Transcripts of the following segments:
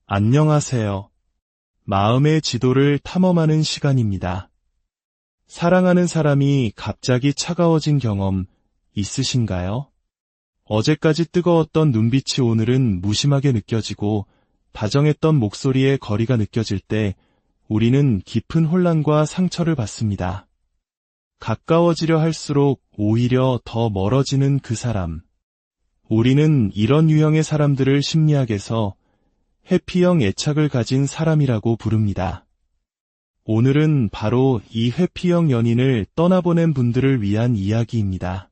안녕하세요. 마음의 지도를 탐험하는 시간입니다. 사랑하는 사람이 갑자기 차가워진 경험 있으신가요? 어제까지 뜨거웠던 눈빛이 오늘은 무심하게 느껴지고 다정했던 목소리의 거리가 느껴질 때 우리는 깊은 혼란과 상처를 받습니다. 가까워지려 할수록 오히려 더 멀어지는 그 사람. 우리는 이런 유형의 사람들을 심리학에서 회피형 애착을 가진 사람이라고 부릅니다. 오늘은 바로 이 회피형 연인을 떠나보낸 분들을 위한 이야기입니다.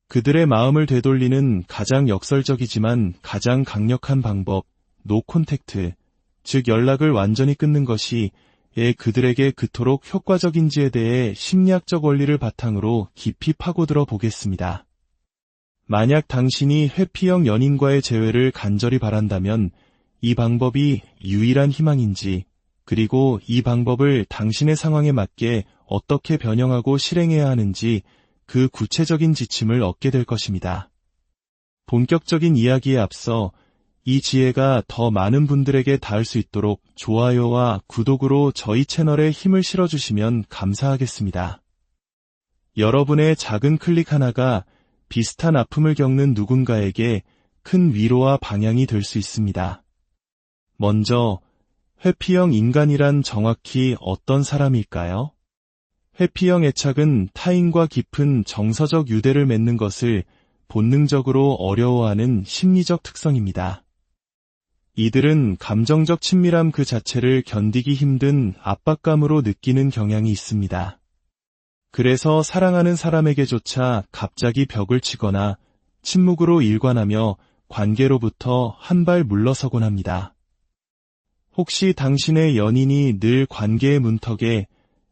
그들의 마음을 되돌리는 가장 역설적이지만 가장 강력한 방법, 노 콘택트, 즉 연락을 완전히 끊는 것이 그들에게 그토록 효과적인지에 대해 심리학적 원리를 바탕으로 깊이 파고들어 보겠습니다. 만약 당신이 회피형 연인과의 재회를 간절히 바란다면 이 방법이 유일한 희망인지, 그리고 이 방법을 당신의 상황에 맞게 어떻게 변형하고 실행해야 하는지 그 구체적인 지침을 얻게 될 것입니다. 본격적인 이야기에 앞서 이 지혜가 더 많은 분들에게 닿을 수 있도록 좋아요와 구독으로 저희 채널에 힘을 실어주시면 감사하겠습니다. 여러분의 작은 클릭 하나가 비슷한 아픔을 겪는 누군가에게 큰 위로와 방향이 될 수 있습니다. 먼저, 회피형 인간이란 정확히 어떤 사람일까요? 회피형 애착은 타인과 깊은 정서적 유대를 맺는 것을 본능적으로 어려워하는 심리적 특성입니다. 이들은 감정적 친밀함 그 자체를 견디기 힘든 압박감으로 느끼는 경향이 있습니다. 그래서 사랑하는 사람에게조차 갑자기 벽을 치거나 침묵으로 일관하며 관계로부터 한 발 물러서곤 합니다. 혹시 당신의 연인이 늘 관계의 문턱에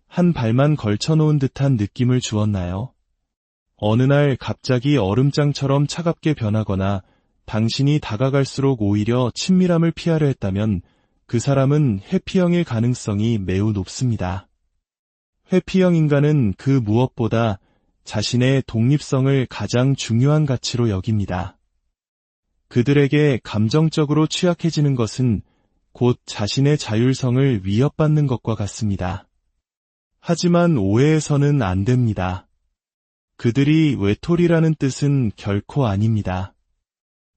한 발만 걸쳐놓은 듯한 느낌을 주었나요? 어느 날 갑자기 얼음장처럼 차갑게 변하거나 당신이 다가갈수록 오히려 친밀함을 피하려 했다면 그 사람은 회피형일 가능성이 매우 높습니다. 회피형 인간은 그 무엇보다 자신의 독립성을 가장 중요한 가치로 여깁니다. 그들에게 감정적으로 취약해지는 것은 곧 자신의 자율성을 위협받는 것과 같습니다. 하지만 오해해서는 안 됩니다. 그들이 외톨이라는 뜻은 결코 아닙니다.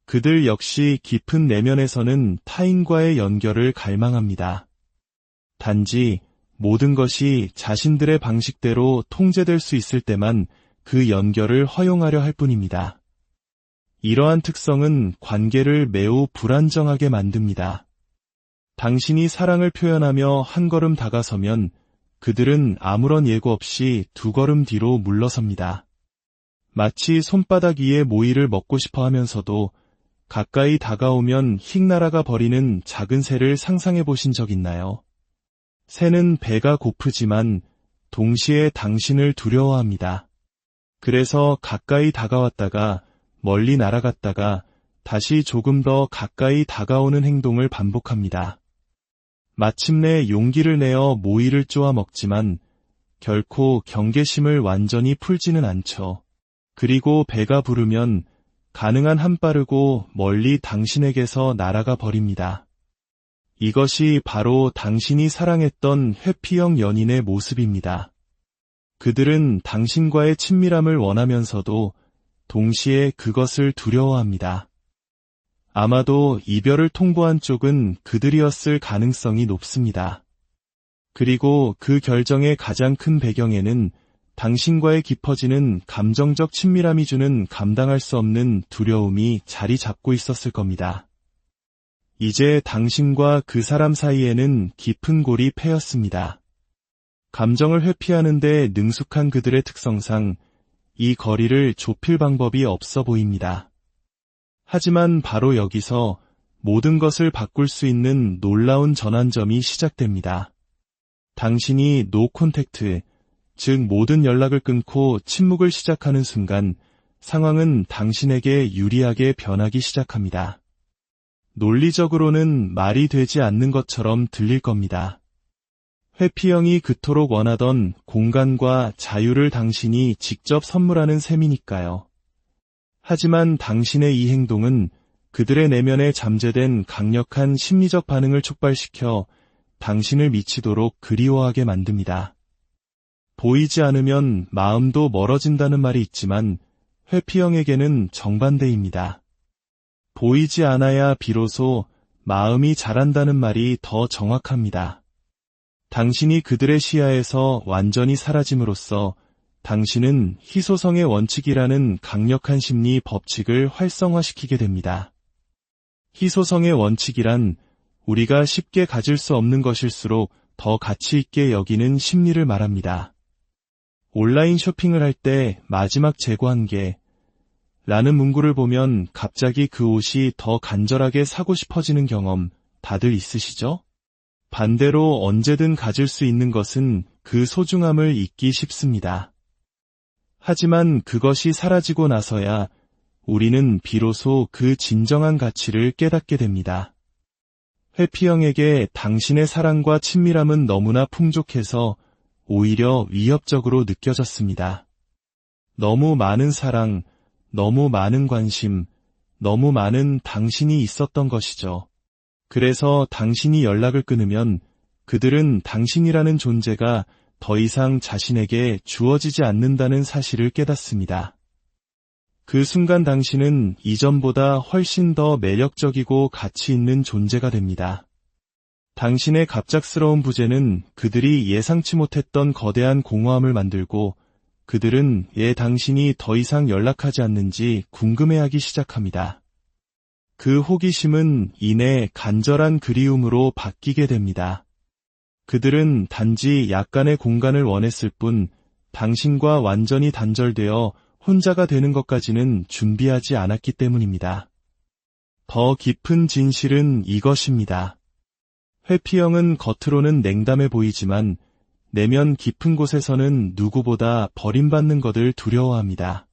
그들 역시 깊은 내면에서는 타인과의 연결을 갈망합니다. 단지 모든 것이 자신들의 방식대로 통제될 수 있을 때만 그 연결을 허용하려 할 뿐입니다. 이러한 특성은 관계를 매우 불안정하게 만듭니다. 당신이 사랑을 표현하며 한 걸음 다가서면 그들은 아무런 예고 없이 두 걸음 뒤로 물러섭니다. 마치 손바닥 위에 모이를 먹고 싶어 하면서도 가까이 다가오면 휙 날아가 버리는 작은 새를 상상해 보신 적 있나요? 새는 배가 고프지만 동시에 당신을 두려워합니다. 그래서 가까이 다가왔다가 멀리 날아갔다가 다시 조금 더 가까이 다가오는 행동을 반복합니다. 마침내 용기를 내어 모이를 쪼아 먹지만 결코 경계심을 완전히 풀지는 않죠. 그리고 배가 부르면 가능한 한 빠르고 멀리 당신에게서 날아가 버립니다. 이것이 바로 당신이 사랑했던 회피형 연인의 모습입니다. 그들은 당신과의 친밀함을 원하면서도 동시에 그것을 두려워합니다. 아마도 이별을 통보한 쪽은 그들이었을 가능성이 높습니다. 그리고 그 결정의 가장 큰 배경에는 당신과의 깊어지는 감정적 친밀함이 주는 감당할 수 없는 두려움이 자리 잡고 있었을 겁니다. 이제 당신과 그 사람 사이에는 깊은 골이 패였습니다. 감정을 회피하는 데 능숙한 그들의 특성상 이 거리를 좁힐 방법이 없어 보입니다. 하지만 바로 여기서 모든 것을 바꿀 수 있는 놀라운 전환점이 시작됩니다. 당신이 노 콘택트, 즉 모든 연락을 끊고 침묵을 시작하는 순간 상황은 당신에게 유리하게 변하기 시작합니다. 논리적으로는 말이 되지 않는 것처럼 들릴 겁니다. 회피형이 그토록 원하던 공간과 자유를 당신이 직접 선물하는 셈이니까요. 하지만 당신의 이 행동은 그들의 내면에 잠재된 강력한 심리적 반응을 촉발시켜 당신을 미치도록 그리워하게 만듭니다. 보이지 않으면 마음도 멀어진다는 말이 있지만 회피형에게는 정반대입니다. 보이지 않아야 비로소 마음이 자란다는 말이 더 정확합니다. 당신이 그들의 시야에서 완전히 사라짐으로써 당신은 희소성의 원칙이라는 강력한 심리 법칙을 활성화시키게 됩니다. 희소성의 원칙이란 우리가 쉽게 가질 수 없는 것일수록 더 가치 있게 여기는 심리를 말합니다. 온라인 쇼핑을 할 때 마지막 재고 한 개 라는 문구를 보면 갑자기 그 옷이 더 간절하게 사고 싶어지는 경험 다들 있으시죠? 반대로 언제든 가질 수 있는 것은 그 소중함을 잊기 쉽습니다. 하지만 그것이 사라지고 나서야 우리는 비로소 그 진정한 가치를 깨닫게 됩니다. 회피형에게 당신의 사랑과 친밀함은 너무나 풍족해서 오히려 위협적으로 느껴졌습니다. 너무 많은 사랑, 너무 많은 관심, 너무 많은 당신이 있었던 것이죠. 그래서 당신이 연락을 끊으면 그들은 당신이라는 존재가 더 이상 자신에게 주어지지 않는다는 사실을 깨닫습니다. 그 순간 당신은 이전보다 훨씬 더 매력적이고 가치 있는 존재가 됩니다. 당신의 갑작스러운 부재는 그들이 예상치 못했던 거대한 공허함을 만들고 그들은 당신이 더 이상 연락하지 않는지 궁금해하기 시작합니다. 그 호기심은 이내 간절한 그리움으로 바뀌게 됩니다. 그들은 단지 약간의 공간을 원했을 뿐 당신과 완전히 단절되어 혼자가 되는 것까지는 준비하지 않았기 때문입니다. 더 깊은 진실은 이것입니다. 회피형은 겉으로는 냉담해 보이지만 내면 깊은 곳에서는 누구보다 버림받는 것을 두려워합니다.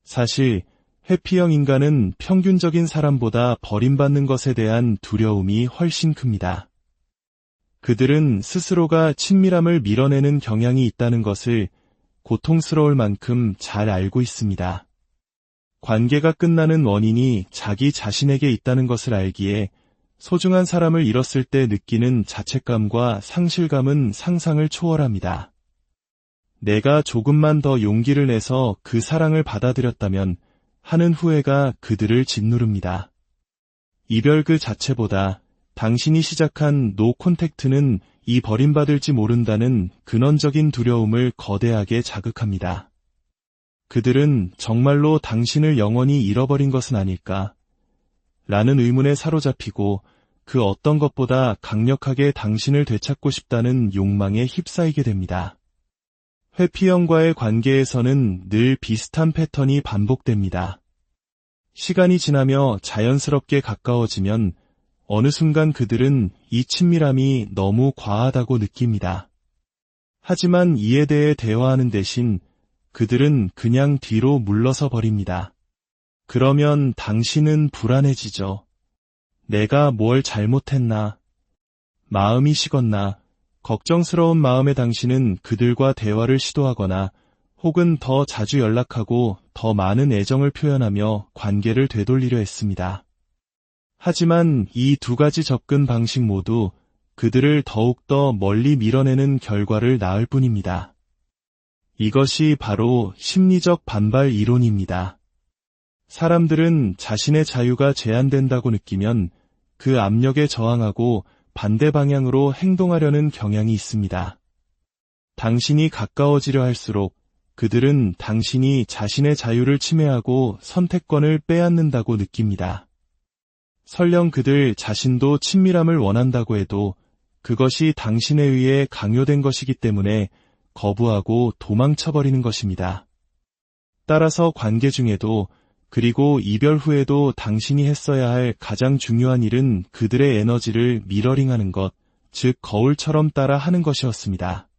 사실 회피형 인간은 평균적인 사람보다 버림받는 것에 대한 두려움이 훨씬 큽니다. 그들은 스스로가 친밀함을 밀어내는 경향이 있다는 것을 고통스러울 만큼 잘 알고 있습니다. 관계가 끝나는 원인이 자기 자신에게 있다는 것을 알기에 소중한 사람을 잃었을 때 느끼는 자책감과 상실감은 상상을 초월합니다. 내가 조금만 더 용기를 내서 그 사랑을 받아들였다면 하는 후회가 그들을 짓누릅니다. 이별 그 자체보다 당신이 시작한 노 콘택트는 이 버림받을지 모른다는 근원적인 두려움을 거대하게 자극합니다. 그들은 정말로 당신을 영원히 잃어버린 것은 아닐까? 라는 의문에 사로잡히고 그 어떤 것보다 강력하게 당신을 되찾고 싶다는 욕망에 휩싸이게 됩니다. 회피형과의 관계에서는 늘 비슷한 패턴이 반복됩니다. 시간이 지나며 자연스럽게 가까워지면 어느 순간 그들은 이 친밀함이 너무 과하다고 느낍니다. 하지만 이에 대해 대화하는 대신 그들은 그냥 뒤로 물러서 버립니다. 그러면 당신은 불안해지죠. 내가 뭘 잘못했나? 마음이 식었나? 걱정스러운 마음의 당신은 그들과 대화를 시도하거나 혹은 더 자주 연락하고 더 많은 애정을 표현하며 관계를 되돌리려 했습니다. 하지만 이 두 가지 접근 방식 모두 그들을 더욱더 멀리 밀어내는 결과를 낳을 뿐입니다. 이것이 바로 심리적 반발 이론입니다. 사람들은 자신의 자유가 제한된다고 느끼면 그 압력에 저항하고 반대 방향으로 행동하려는 경향이 있습니다. 당신이 가까워지려 할수록 그들은 당신이 자신의 자유를 침해하고 선택권을 빼앗는다고 느낍니다. 설령 그들 자신도 친밀함을 원한다고 해도 그것이 당신에 의해 강요된 것이기 때문에 거부하고 도망쳐버리는 것입니다. 따라서 관계 중에도 그리고 이별 후에도 당신이 했어야 할 가장 중요한 일은 그들의 에너지를 미러링하는 것, 즉 거울처럼 따라 하는 것이었습니다.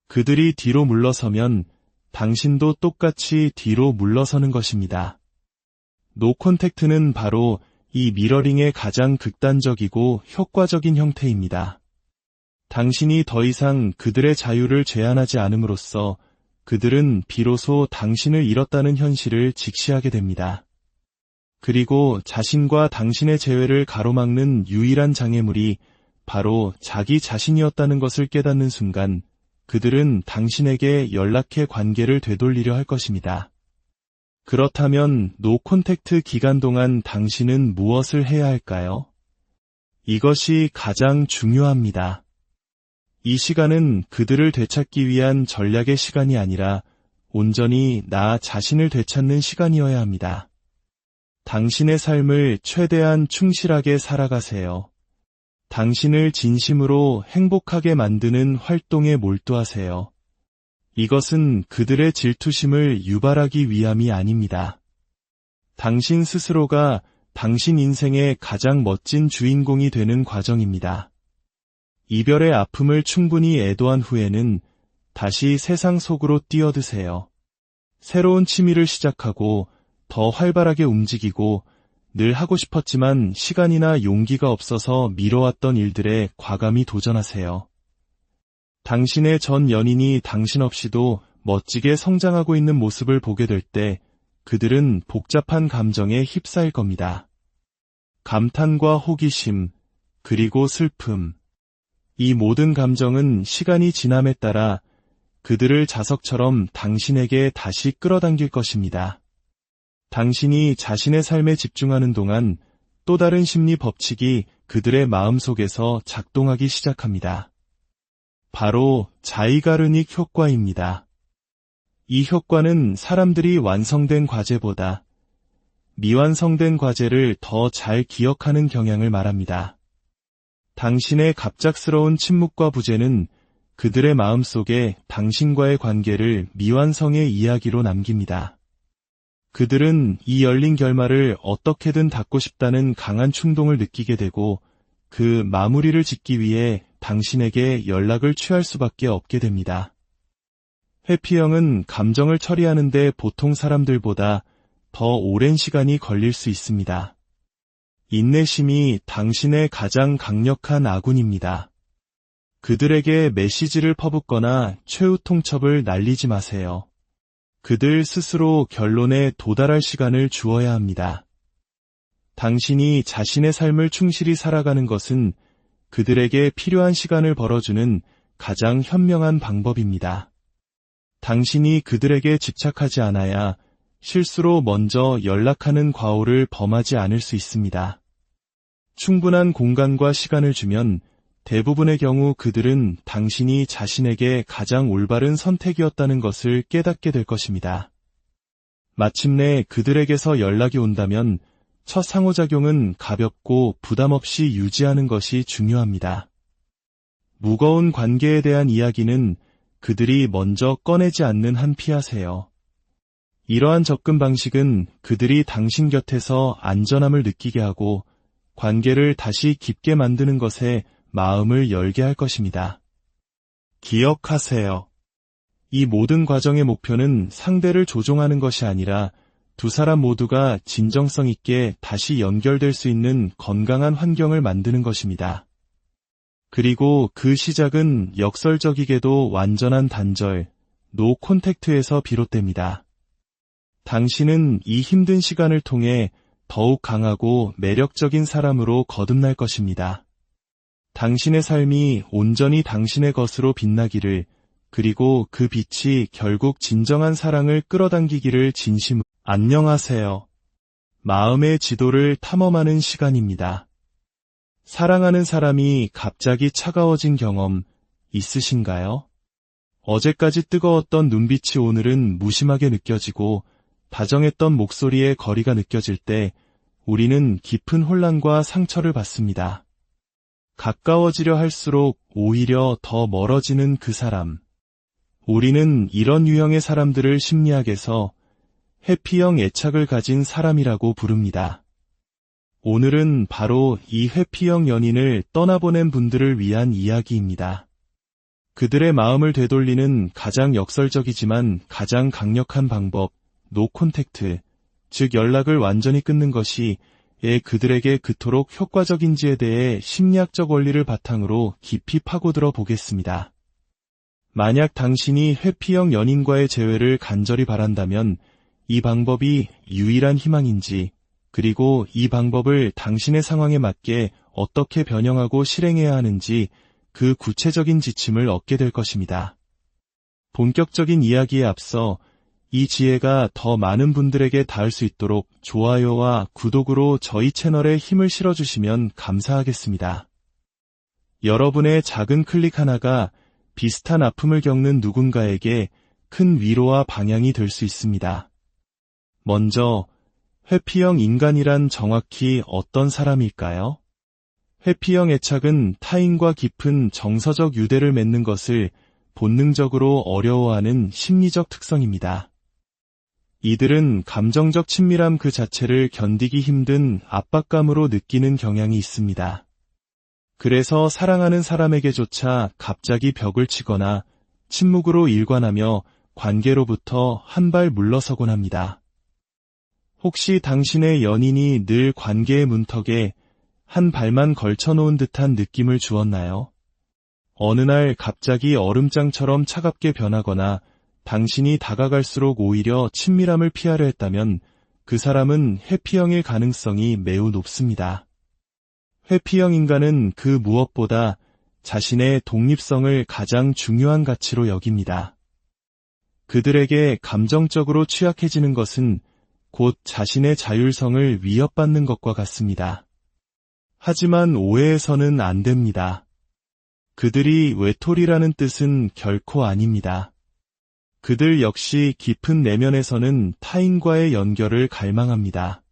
그들이 뒤로 물러서면 당신도 똑같이 뒤로 물러서는 것입니다. 노 콘택트는 바로 이 미러링의 가장 극단적이고 효과적인 형태입니다. 당신이 더 이상 그들의 자유를 제한하지 않음으로써 그들은 비로소 당신을 잃었다는 현실을 직시하게 됩니다. 그리고 자신과 당신의 재회를 가로막는 유일한 장애물이 바로 자기 자신이었다는 것을 깨닫는 순간 그들은 당신에게 연락해 관계를 되돌리려 할 것입니다. 그렇다면 노 콘택트 기간 동안 당신은 무엇을 해야 할까요? 이것이 가장 중요합니다. 이 시간은 그들을 되찾기 위한 전략의 시간이 아니라 온전히 나 자신을 되찾는 시간이어야 합니다. 당신의 삶을 최대한 충실하게 살아가세요. 당신을 진심으로 행복하게 만드는 활동에 몰두하세요. 이것은 그들의 질투심을 유발하기 위함이 아닙니다. 당신 스스로가 당신 인생의 가장 멋진 주인공이 되는 과정입니다. 이별의 아픔을 충분히 애도한 후에는 다시 세상 속으로 뛰어드세요. 새로운 취미를 시작하고 더 활발하게 움직이고 늘 하고 싶었지만 시간이나 용기가 없어서 미뤄왔던 일들에 과감히 도전하세요. 당신의 전 연인이 당신 없이도 멋지게 성장하고 있는 모습을 보게 될 때 그들은 복잡한 감정에 휩싸일 겁니다. 감탄과 호기심, 그리고 슬픔. 이 모든 감정은 시간이 지남에 따라 그들을 자석처럼 당신에게 다시 끌어당길 것입니다. 당신이 자신의 삶에 집중하는 동안 또 다른 심리 법칙이 그들의 마음속에서 작동하기 시작합니다. 바로 자이가르닉 효과입니다. 이 효과는 사람들이 완성된 과제보다 미완성된 과제를 더 잘 기억하는 경향을 말합니다. 당신의 갑작스러운 침묵과 부재는 그들의 마음속에 당신과의 관계를 미완성의 이야기로 남깁니다. 그들은 이 열린 결말을 어떻게든 닫고 싶다는 강한 충동을 느끼게 되고 그 마무리를 짓기 위해 당신에게 연락을 취할 수밖에 없게 됩니다. 회피형은 감정을 처리하는데 보통 사람들보다 더 오랜 시간이 걸릴 수 있습니다. 인내심이 당신의 가장 강력한 아군입니다. 그들에게 메시지를 퍼붓거나 최후 통첩을 날리지 마세요. 그들 스스로 결론에 도달할 시간을 주어야 합니다. 당신이 자신의 삶을 충실히 살아가는 것은 그들에게 필요한 시간을 벌어주는 가장 현명한 방법입니다. 당신이 그들에게 집착하지 않아야 실수로 먼저 연락하는 과오를 범하지 않을 수 있습니다. 충분한 공간과 시간을 주면 대부분의 경우 그들은 당신이 자신에게 가장 올바른 선택이었다는 것을 깨닫게 될 것입니다. 마침내 그들에게서 연락이 온다면 첫 상호작용은 가볍고 부담 없이 유지하는 것이 중요합니다. 무거운 관계에 대한 이야기는 그들이 먼저 꺼내지 않는 한 피하세요. 이러한 접근 방식은 그들이 당신 곁에서 안전함을 느끼게 하고 관계를 다시 깊게 만드는 것에 마음을 열게 할 것입니다. 기억하세요. 이 모든 과정의 목표는 상대를 조종하는 것이 아니라 두 사람 모두가 진정성 있게 다시 연결될 수 있는 건강한 환경을 만드는 것입니다. 그리고 그 시작은 역설적이게도 완전한 단절, 노 콘택트에서 비롯됩니다. 당신은 이 힘든 시간을 통해 더욱 강하고 매력적인 사람으로 거듭날 것입니다. 당신의 삶이 온전히 당신의 것으로 빛나기를, 그리고 그 빛이 결국 진정한 사랑을 끌어당기기를 진심으로. 안녕하세요. 마음의 지도를 탐험하는 시간입니다. 사랑하는 사람이 갑자기 차가워진 경험 있으신가요? 어제까지 뜨거웠던 눈빛이 오늘은 무심하게 느껴지고 다정했던 목소리의 거리가 느껴질 때 우리는 깊은 혼란과 상처를 받습니다. 가까워지려 할수록 오히려 더 멀어지는 그 사람. 우리는 이런 유형의 사람들을 심리학에서 회피형 애착을 가진 사람이라고 부릅니다. 오늘은 바로 이 회피형 연인을 떠나보낸 분들을 위한 이야기입니다. 그들의 마음을 되돌리는 가장 역설적이지만 가장 강력한 방법, 노 콘택트, 즉 연락을 완전히 끊는 것이 그들에게 그토록 효과적인지에 대해 심리학적 원리를 바탕으로 깊이 파고들어 보겠습니다. 만약 당신이 회피형 연인과의 재회를 간절히 바란다면 이 방법이 유일한 희망인지 그리고 이 방법을 당신의 상황에 맞게 어떻게 변형하고 실행해야 하는지 그 구체적인 지침을 얻게 될 것입니다. 본격적인 이야기에 앞서 이 지혜가 더 많은 분들에게 닿을 수 있도록 좋아요와 구독으로 저희 채널에 힘을 실어주시면 감사하겠습니다. 여러분의 작은 클릭 하나가 비슷한 아픔을 겪는 누군가에게 큰 위로와 방향이 될 수 있습니다. 먼저, 회피형 인간이란 정확히 어떤 사람일까요? 회피형 애착은 타인과 깊은 정서적 유대를 맺는 것을 본능적으로 어려워하는 심리적 특성입니다. 이들은 감정적 친밀함 그 자체를 견디기 힘든 압박감으로 느끼는 경향이 있습니다. 그래서 사랑하는 사람에게조차 갑자기 벽을 치거나 침묵으로 일관하며 관계로부터 한 발 물러서곤 합니다. 혹시 당신의 연인이 늘 관계의 문턱에 한 발만 걸쳐놓은 듯한 느낌을 주었나요? 어느 날 갑자기 얼음장처럼 차갑게 변하거나 당신이 다가갈수록 오히려 친밀함을 피하려 했다면 그 사람은 회피형일 가능성이 매우 높습니다. 회피형 인간은 그 무엇보다 자신의 독립성을 가장 중요한 가치로 여깁니다. 그들에게 감정적으로 취약해지는 것은 곧 자신의 자율성을 위협받는 것과 같습니다. 하지만 오해해서는 안 됩니다. 그들이 외톨이라는 뜻은 결코 아닙니다. 그들 역시 깊은 내면에서는 타인과의 연결을 갈망합니다.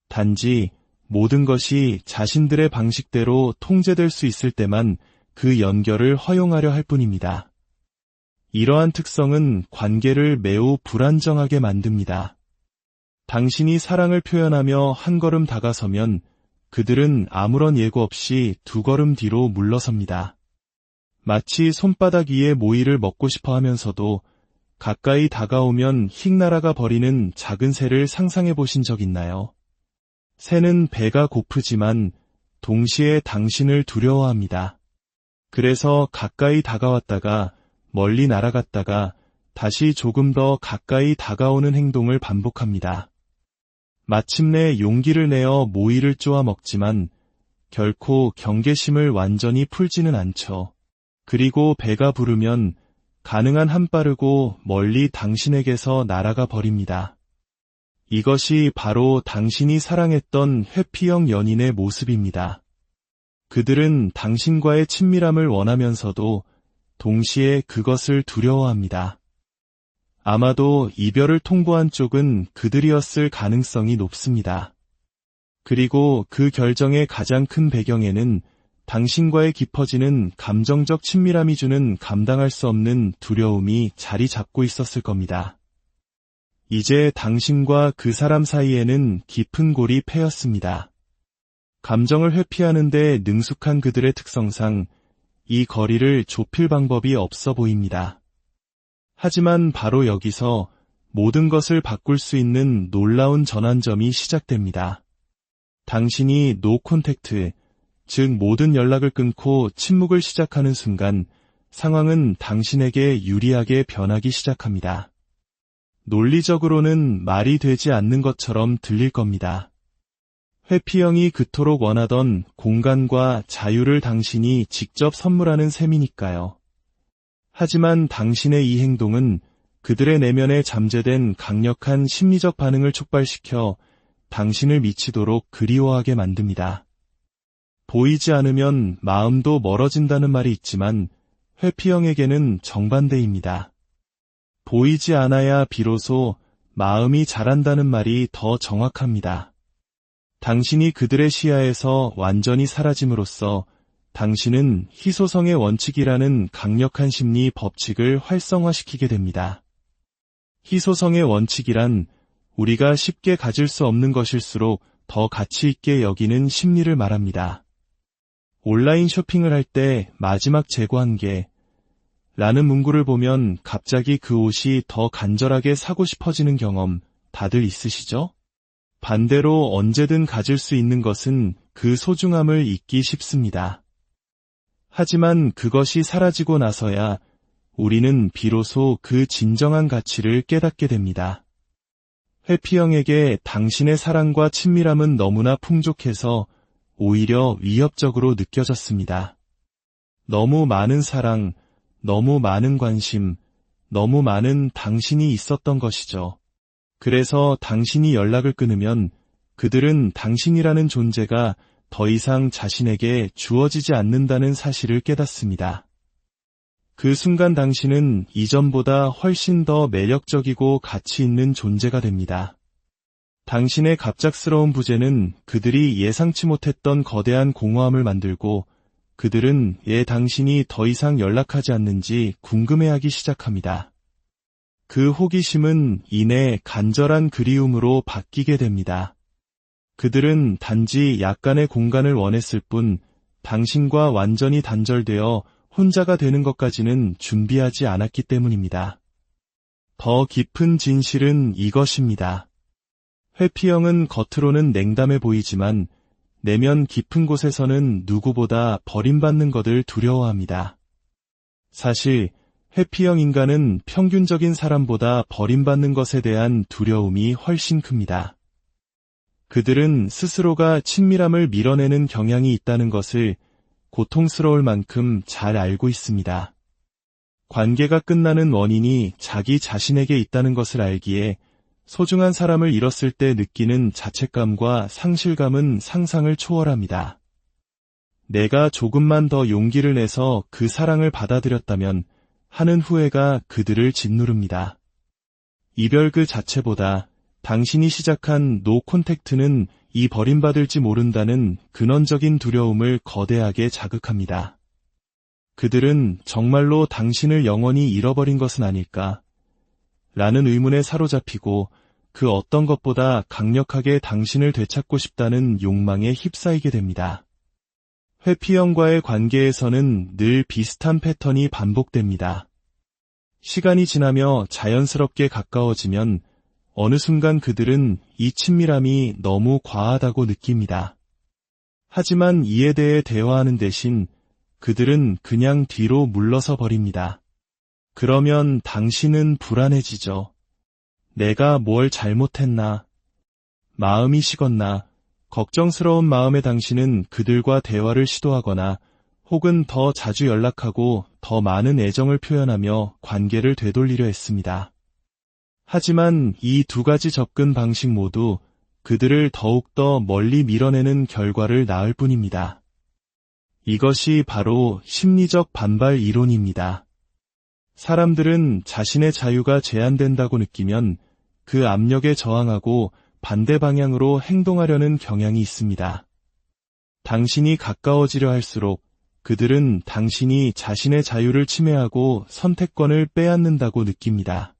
단지 모든 것이 자신들의 방식대로 통제될 수 있을 때만 그 연결을 허용하려 할 뿐입니다. 이러한 특성은 관계를 매우 불안정하게 만듭니다. 당신이 사랑을 표현하며 한 걸음 다가서면 그들은 아무런 예고 없이 두 걸음 뒤로 물러섭니다. 마치 손바닥 위에 모이를 먹고 싶어 하면서도 가까이 다가오면 휙 날아가 버리는 작은 새를 상상해 보신 적 있나요? 새는 배가 고프지만 동시에 당신을 두려워합니다. 그래서 가까이 다가왔다가 멀리 날아갔다가 다시 조금 더 가까이 다가오는 행동을 반복합니다. 마침내 용기를 내어 모이를 쪼아 먹지만 결코 경계심을 완전히 풀지는 않죠. 그리고 배가 부르면 가능한 한 빠르고 멀리 당신에게서 날아가 버립니다. 이것이 바로 당신이 사랑했던 회피형 연인의 모습입니다. 그들은 당신과의 친밀함을 원하면서도 동시에 그것을 두려워합니다. 아마도 이별을 통보한 쪽은 그들이었을 가능성이 높습니다. 그리고 그 결정의 가장 큰 배경에는 당신과의 깊어지는 감정적 친밀함이 주는 감당할 수 없는 두려움이 자리 잡고 있었을 겁니다. 이제 당신과 그 사람 사이에는 깊은 골이 패였습니다. 감정을 회피하는데 능숙한 그들의 특성상 이 거리를 좁힐 방법이 없어 보입니다. 하지만 바로 여기서 모든 것을 바꿀 수 있는 놀라운 전환점이 시작됩니다. 당신이 노 콘택트, 즉 모든 연락을 끊고 침묵을 시작하는 순간 상황은 당신에게 유리하게 변하기 시작합니다. 논리적으로는 말이 되지 않는 것처럼 들릴 겁니다. 회피형이 그토록 원하던 공간과 자유를 당신이 직접 선물하는 셈이니까요. 하지만 당신의 이 행동은 그들의 내면에 잠재된 강력한 심리적 반응을 촉발시켜 당신을 미치도록 그리워하게 만듭니다. 보이지 않으면 마음도 멀어진다는 말이 있지만 회피형에게는 정반대입니다. 보이지 않아야 비로소 마음이 자란다는 말이 더 정확합니다. 당신이 그들의 시야에서 완전히 사라짐으로써 당신은 희소성의 원칙이라는 강력한 심리 법칙을 활성화시키게 됩니다. 희소성의 원칙이란 우리가 쉽게 가질 수 없는 것일수록 더 가치 있게 여기는 심리를 말합니다. 온라인 쇼핑을 할 때 마지막 재고 한 개 라는 문구를 보면 갑자기 그 옷이 더 간절하게 사고 싶어지는 경험 다들 있으시죠? 반대로 언제든 가질 수 있는 것은 그 소중함을 잊기 쉽습니다. 하지만 그것이 사라지고 나서야 우리는 비로소 그 진정한 가치를 깨닫게 됩니다. 회피형에게 당신의 사랑과 친밀함은 너무나 풍족해서 오히려 위협적으로 느껴졌습니다. 너무 많은 사랑, 너무 많은 관심, 너무 많은 당신이 있었던 것이죠. 그래서 당신이 연락을 끊으면 그들은 당신이라는 존재가 더 이상 자신에게 주어지지 않는다는 사실을 깨닫습니다. 그 순간 당신은 이전보다 훨씬 더 매력적이고 가치 있는 존재가 됩니다. 당신의 갑작스러운 부재는 그들이 예상치 못했던 거대한 공허함을 만들고 그들은 당신이 더 이상 연락하지 않는지 궁금해하기 시작합니다. 그 호기심은 이내 간절한 그리움으로 바뀌게 됩니다. 그들은 단지 약간의 공간을 원했을 뿐 당신과 완전히 단절되어 혼자가 되는 것까지는 준비하지 않았기 때문입니다. 더 깊은 진실은 이것입니다. 회피형은 겉으로는 냉담해 보이지만 내면 깊은 곳에서는 누구보다 버림받는 것을 두려워합니다. 사실 회피형 인간은 평균적인 사람보다 버림받는 것에 대한 두려움이 훨씬 큽니다. 그들은 스스로가 친밀함을 밀어내는 경향이 있다는 것을 고통스러울 만큼 잘 알고 있습니다. 관계가 끝나는 원인이 자기 자신에게 있다는 것을 알기에 소중한 사람을 잃었을 때 느끼는 자책감과 상실감은 상상을 초월합니다. 내가 조금만 더 용기를 내서 그 사랑을 받아들였다면 하는 후회가 그들을 짓누릅니다. 이별 그 자체보다 당신이 시작한 노 콘택트는 이 버림받을지 모른다는 근원적인 두려움을 거대하게 자극합니다. 그들은 정말로 당신을 영원히 잃어버린 것은 아닐까? 라는 의문에 사로잡히고 그 어떤 것보다 강력하게 당신을 되찾고 싶다는 욕망에 휩싸이게 됩니다. 회피형과의 관계에서는 늘 비슷한 패턴이 반복됩니다. 시간이 지나며 자연스럽게 가까워지면 어느 순간 그들은 이 친밀함이 너무 과하다고 느낍니다. 하지만 이에 대해 대화하는 대신 그들은 그냥 뒤로 물러서 버립니다. 그러면 당신은 불안해지죠. 내가 뭘 잘못했나? 마음이 식었나? 걱정스러운 마음에 당신은 그들과 대화를 시도하거나 혹은 더 자주 연락하고 더 많은 애정을 표현하며 관계를 되돌리려 했습니다. 하지만 이 두 가지 접근 방식 모두 그들을 더욱더 멀리 밀어내는 결과를 낳을 뿐입니다. 이것이 바로 심리적 반발 이론입니다. 사람들은 자신의 자유가 제한된다고 느끼면 그 압력에 저항하고 반대 방향으로 행동하려는 경향이 있습니다. 당신이 가까워지려 할수록 그들은 당신이 자신의 자유를 침해하고 선택권을 빼앗는다고 느낍니다.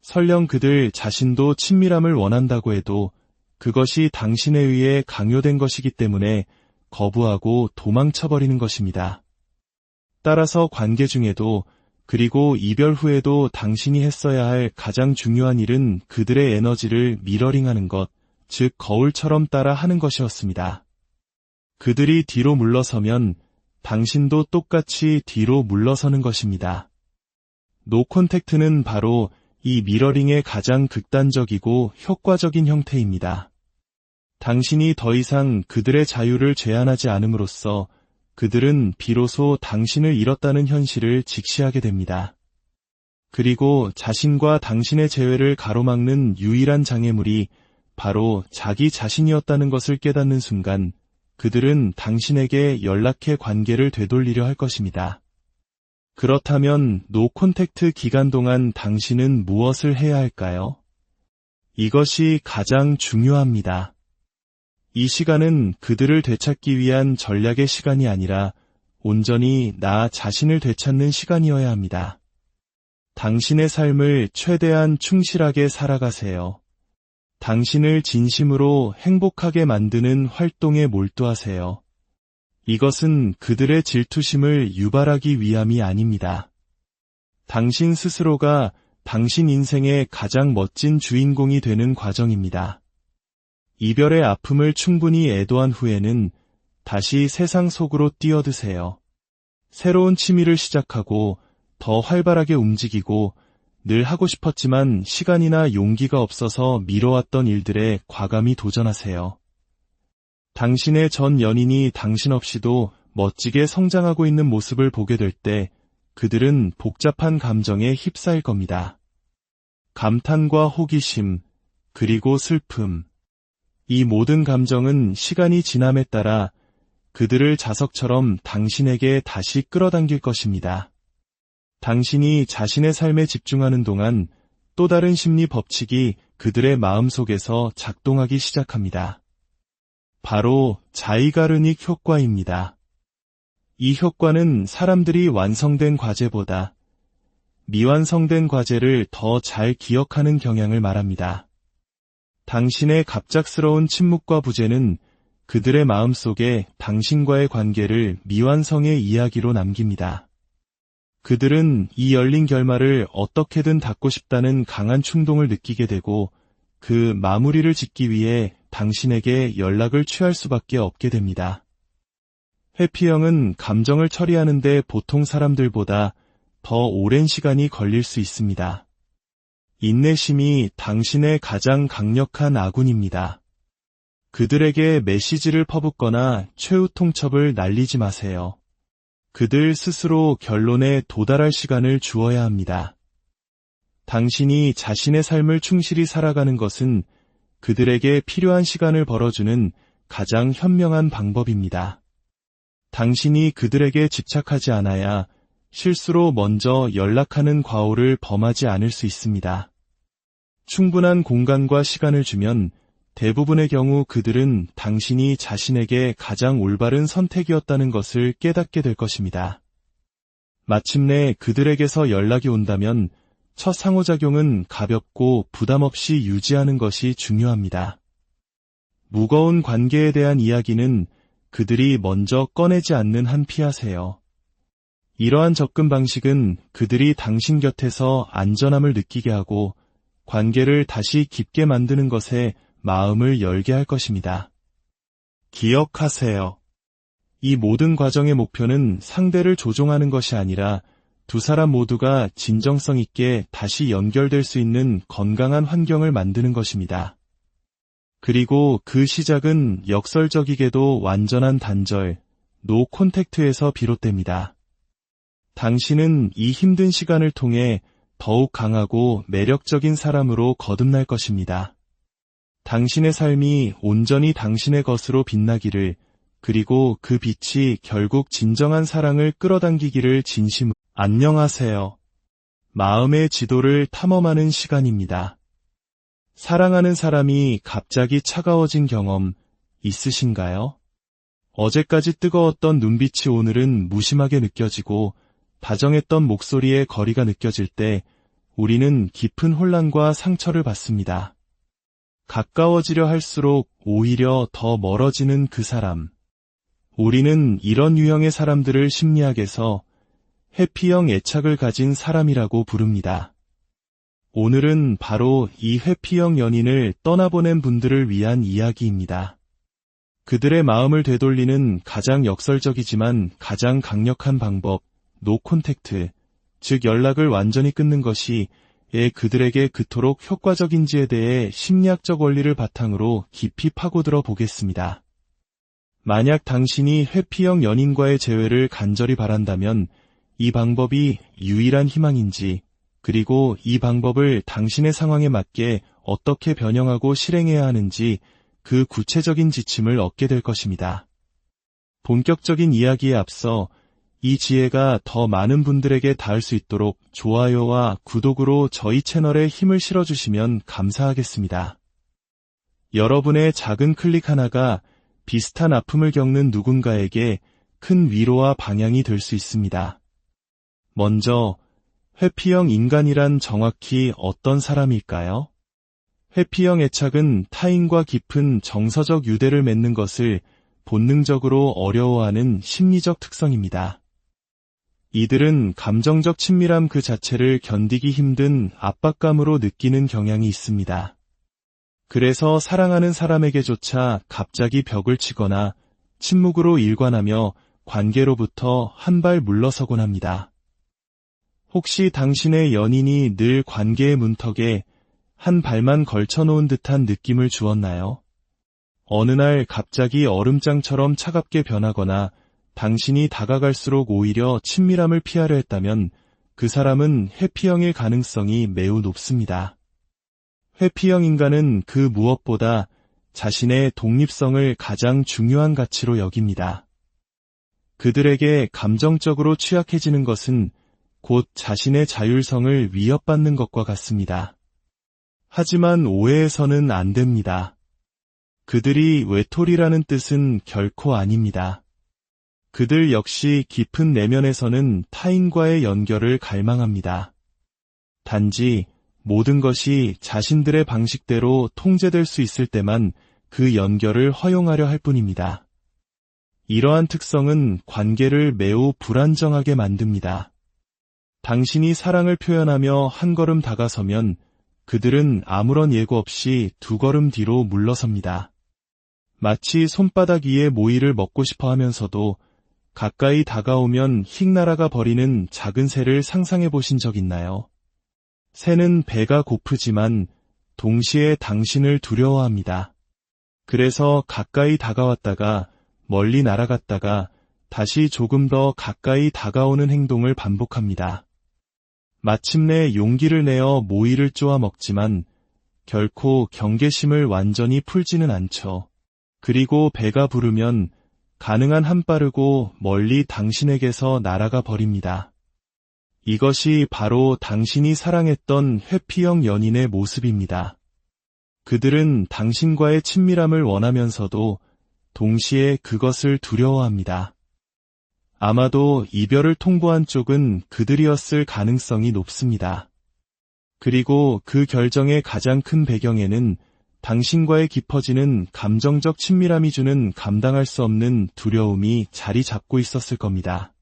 설령 그들 자신도 친밀함을 원한다고 해도 그것이 당신에 의해 강요된 것이기 때문에 거부하고 도망쳐버리는 것입니다. 따라서 관계 중에도 그리고 이별 후에도 당신이 했어야 할 가장 중요한 일은 그들의 에너지를 미러링하는 것, 즉 거울처럼 따라 하는 것이었습니다. 그들이 뒤로 물러서면 당신도 똑같이 뒤로 물러서는 것입니다. 노 콘택트는 바로 이 미러링의 가장 극단적이고 효과적인 형태입니다. 당신이 더 이상 그들의 자유를 제한하지 않음으로써 그들은 비로소 당신을 잃었다는 현실을 직시하게 됩니다. 그리고 자신과 당신의 재회를 가로막는 유일한 장애물이 바로 자기 자신이었다는 것을 깨닫는 순간 그들은 당신에게 연락해 관계를 되돌리려 할 것입니다. 그렇다면 노 콘택트 기간 동안 당신은 무엇을 해야 할까요? 이것이 가장 중요합니다. 이 시간은 그들을 되찾기 위한 전략의 시간이 아니라 온전히 나 자신을 되찾는 시간이어야 합니다. 당신의 삶을 최대한 충실하게 살아가세요. 당신을 진심으로 행복하게 만드는 활동에 몰두하세요. 이것은 그들의 질투심을 유발하기 위함이 아닙니다. 당신 스스로가 당신 인생의 가장 멋진 주인공이 되는 과정입니다. 이별의 아픔을 충분히 애도한 후에는 다시 세상 속으로 뛰어드세요. 새로운 취미를 시작하고 더 활발하게 움직이고 늘 하고 싶었지만 시간이나 용기가 없어서 미뤄왔던 일들에 과감히 도전하세요. 당신의 전 연인이 당신 없이도 멋지게 성장하고 있는 모습을 보게 될 때 그들은 복잡한 감정에 휩싸일 겁니다. 감탄과 호기심, 그리고 슬픔. 이 모든 감정은 시간이 지남에 따라 그들을 자석처럼 당신에게 다시 끌어당길 것입니다. 당신이 자신의 삶에 집중하는 동안 또 다른 심리 법칙이 그들의 마음속에서 작동하기 시작합니다. 바로 자이가르닉 효과입니다. 이 효과는 사람들이 완성된 과제보다 미완성된 과제를 더 잘 기억하는 경향을 말합니다. 당신의 갑작스러운 침묵과 부재는 그들의 마음속에 당신과의 관계를 미완성의 이야기로 남깁니다. 그들은 이 열린 결말을 어떻게든 닫고 싶다는 강한 충동을 느끼게 되고 그 마무리를 짓기 위해 당신에게 연락을 취할 수밖에 없게 됩니다. 회피형은 감정을 처리하는데 보통 사람들보다 더 오랜 시간이 걸릴 수 있습니다. 인내심이 당신의 가장 강력한 아군입니다. 그들에게 메시지를 퍼붓거나 최후 통첩을 날리지 마세요. 그들 스스로 결론에 도달할 시간을 주어야 합니다. 당신이 자신의 삶을 충실히 살아가는 것은 그들에게 필요한 시간을 벌어주는 가장 현명한 방법입니다. 당신이 그들에게 집착하지 않아야 실수로 먼저 연락하는 과오를 범하지 않을 수 있습니다. 충분한 공간과 시간을 주면 대부분의 경우 그들은 당신이 자신에게 가장 올바른 선택이었다는 것을 깨닫게 될 것입니다. 마침내 그들에게서 연락이 온다면 첫 상호작용은 가볍고 부담 없이 유지하는 것이 중요합니다. 무거운 관계에 대한 이야기는 그들이 먼저 꺼내지 않는 한 피하세요. 이러한 접근 방식은 그들이 당신 곁에서 안전함을 느끼게 하고 관계를 다시 깊게 만드는 것에 마음을 열게 할 것입니다. 기억하세요. 이 모든 과정의 목표는 상대를 조종하는 것이 아니라 두 사람 모두가 진정성 있게 다시 연결될 수 있는 건강한 환경을 만드는 것입니다. 그리고 그 시작은 역설적이게도 완전한 단절, 노 콘택트에서 비롯됩니다. 당신은 이 힘든 시간을 통해 더욱 강하고 매력적인 사람으로 거듭날 것입니다. 당신의 삶이 온전히 당신의 것으로 빛나기를, 그리고 그 빛이 결국 진정한 사랑을 끌어당기기를 진심으로. 안녕하세요. 마음의 지도를 탐험하는 시간입니다. 사랑하는 사람이 갑자기 차가워진 경험 있으신가요? 어제까지 뜨거웠던 눈빛이 오늘은 무심하게 느껴지고 다정했던 목소리의 거리가 느껴질 때 우리는 깊은 혼란과 상처를 받습니다. 가까워지려 할수록 오히려 더 멀어지는 그 사람. 우리는 이런 유형의 사람들을 심리학에서 회피형 애착을 가진 사람이라고 부릅니다. 오늘은 바로 이 회피형 연인을 떠나보낸 분들을 위한 이야기입니다. 그들의 마음을 되돌리는 가장 역설적이지만 가장 강력한 방법, 노 콘택트, 즉 연락을 완전히 끊는 것이 그들에게 그토록 효과적인지에 대해 심리학적 원리를 바탕으로 깊이 파고들어 보겠습니다. 만약 당신이 회피형 연인과의 재회를 간절히 바란다면 이 방법이 유일한 희망인지, 그리고 이 방법을 당신의 상황에 맞게 어떻게 변형하고 실행해야 하는지 그 구체적인 지침을 얻게 될 것입니다. 본격적인 이야기에 앞서 이 지혜가 더 많은 분들에게 닿을 수 있도록 좋아요와 구독으로 저희 채널에 힘을 실어주시면 감사하겠습니다. 여러분의 작은 클릭 하나가 비슷한 아픔을 겪는 누군가에게 큰 위로와 방향이 될 수 있습니다. 먼저, 회피형 인간이란 정확히 어떤 사람일까요? 회피형 애착은 타인과 깊은 정서적 유대를 맺는 것을 본능적으로 어려워하는 심리적 특성입니다. 이들은 감정적 친밀함 그 자체를 견디기 힘든 압박감으로 느끼는 경향이 있습니다. 그래서 사랑하는 사람에게조차 갑자기 벽을 치거나 침묵으로 일관하며 관계로부터 한 발 물러서곤 합니다. 혹시 당신의 연인이 늘 관계의 문턱에 한 발만 걸쳐놓은 듯한 느낌을 주었나요? 어느 날 갑자기 얼음장처럼 차갑게 변하거나 당신이 다가갈수록 오히려 친밀함을 피하려 했다면 그 사람은 회피형일 가능성이 매우 높습니다. 회피형 인간은 그 무엇보다 자신의 독립성을 가장 중요한 가치로 여깁니다. 그들에게 감정적으로 취약해지는 것은 곧 자신의 자율성을 위협받는 것과 같습니다. 하지만 오해해서는 안 됩니다. 그들이 외톨이라는 뜻은 결코 아닙니다. 그들 역시 깊은 내면에서는 타인과의 연결을 갈망합니다. 단지 모든 것이 자신들의 방식대로 통제될 수 있을 때만 그 연결을 허용하려 할 뿐입니다. 이러한 특성은 관계를 매우 불안정하게 만듭니다. 당신이 사랑을 표현하며 한 걸음 다가서면 그들은 아무런 예고 없이 두 걸음 뒤로 물러섭니다. 마치 손바닥 위에 모이를 먹고 싶어 하면서도 가까이 다가오면 휙 날아가 버리는 작은 새를 상상해 보신 적 있나요? 새는 배가 고프지만 동시에 당신을 두려워합니다. 그래서 가까이 다가왔다가 멀리 날아갔다가 다시 조금 더 가까이 다가오는 행동을 반복합니다. 마침내 용기를 내어 모이를 쪼아 먹지만 결코 경계심을 완전히 풀지는 않죠. 그리고 배가 부르면 가능한 한 빠르고 멀리 당신에게서 날아가 버립니다. 이것이 바로 당신이 사랑했던 회피형 연인의 모습입니다. 그들은 당신과의 친밀함을 원하면서도 동시에 그것을 두려워합니다. 아마도 이별을 통보한 쪽은 그들이었을 가능성이 높습니다. 그리고 그 결정의 가장 큰 배경에는 당신과의 깊어지는 감정적 친밀함이 주는 감당할 수 없는 두려움이 자리 잡고 있었을 겁니다.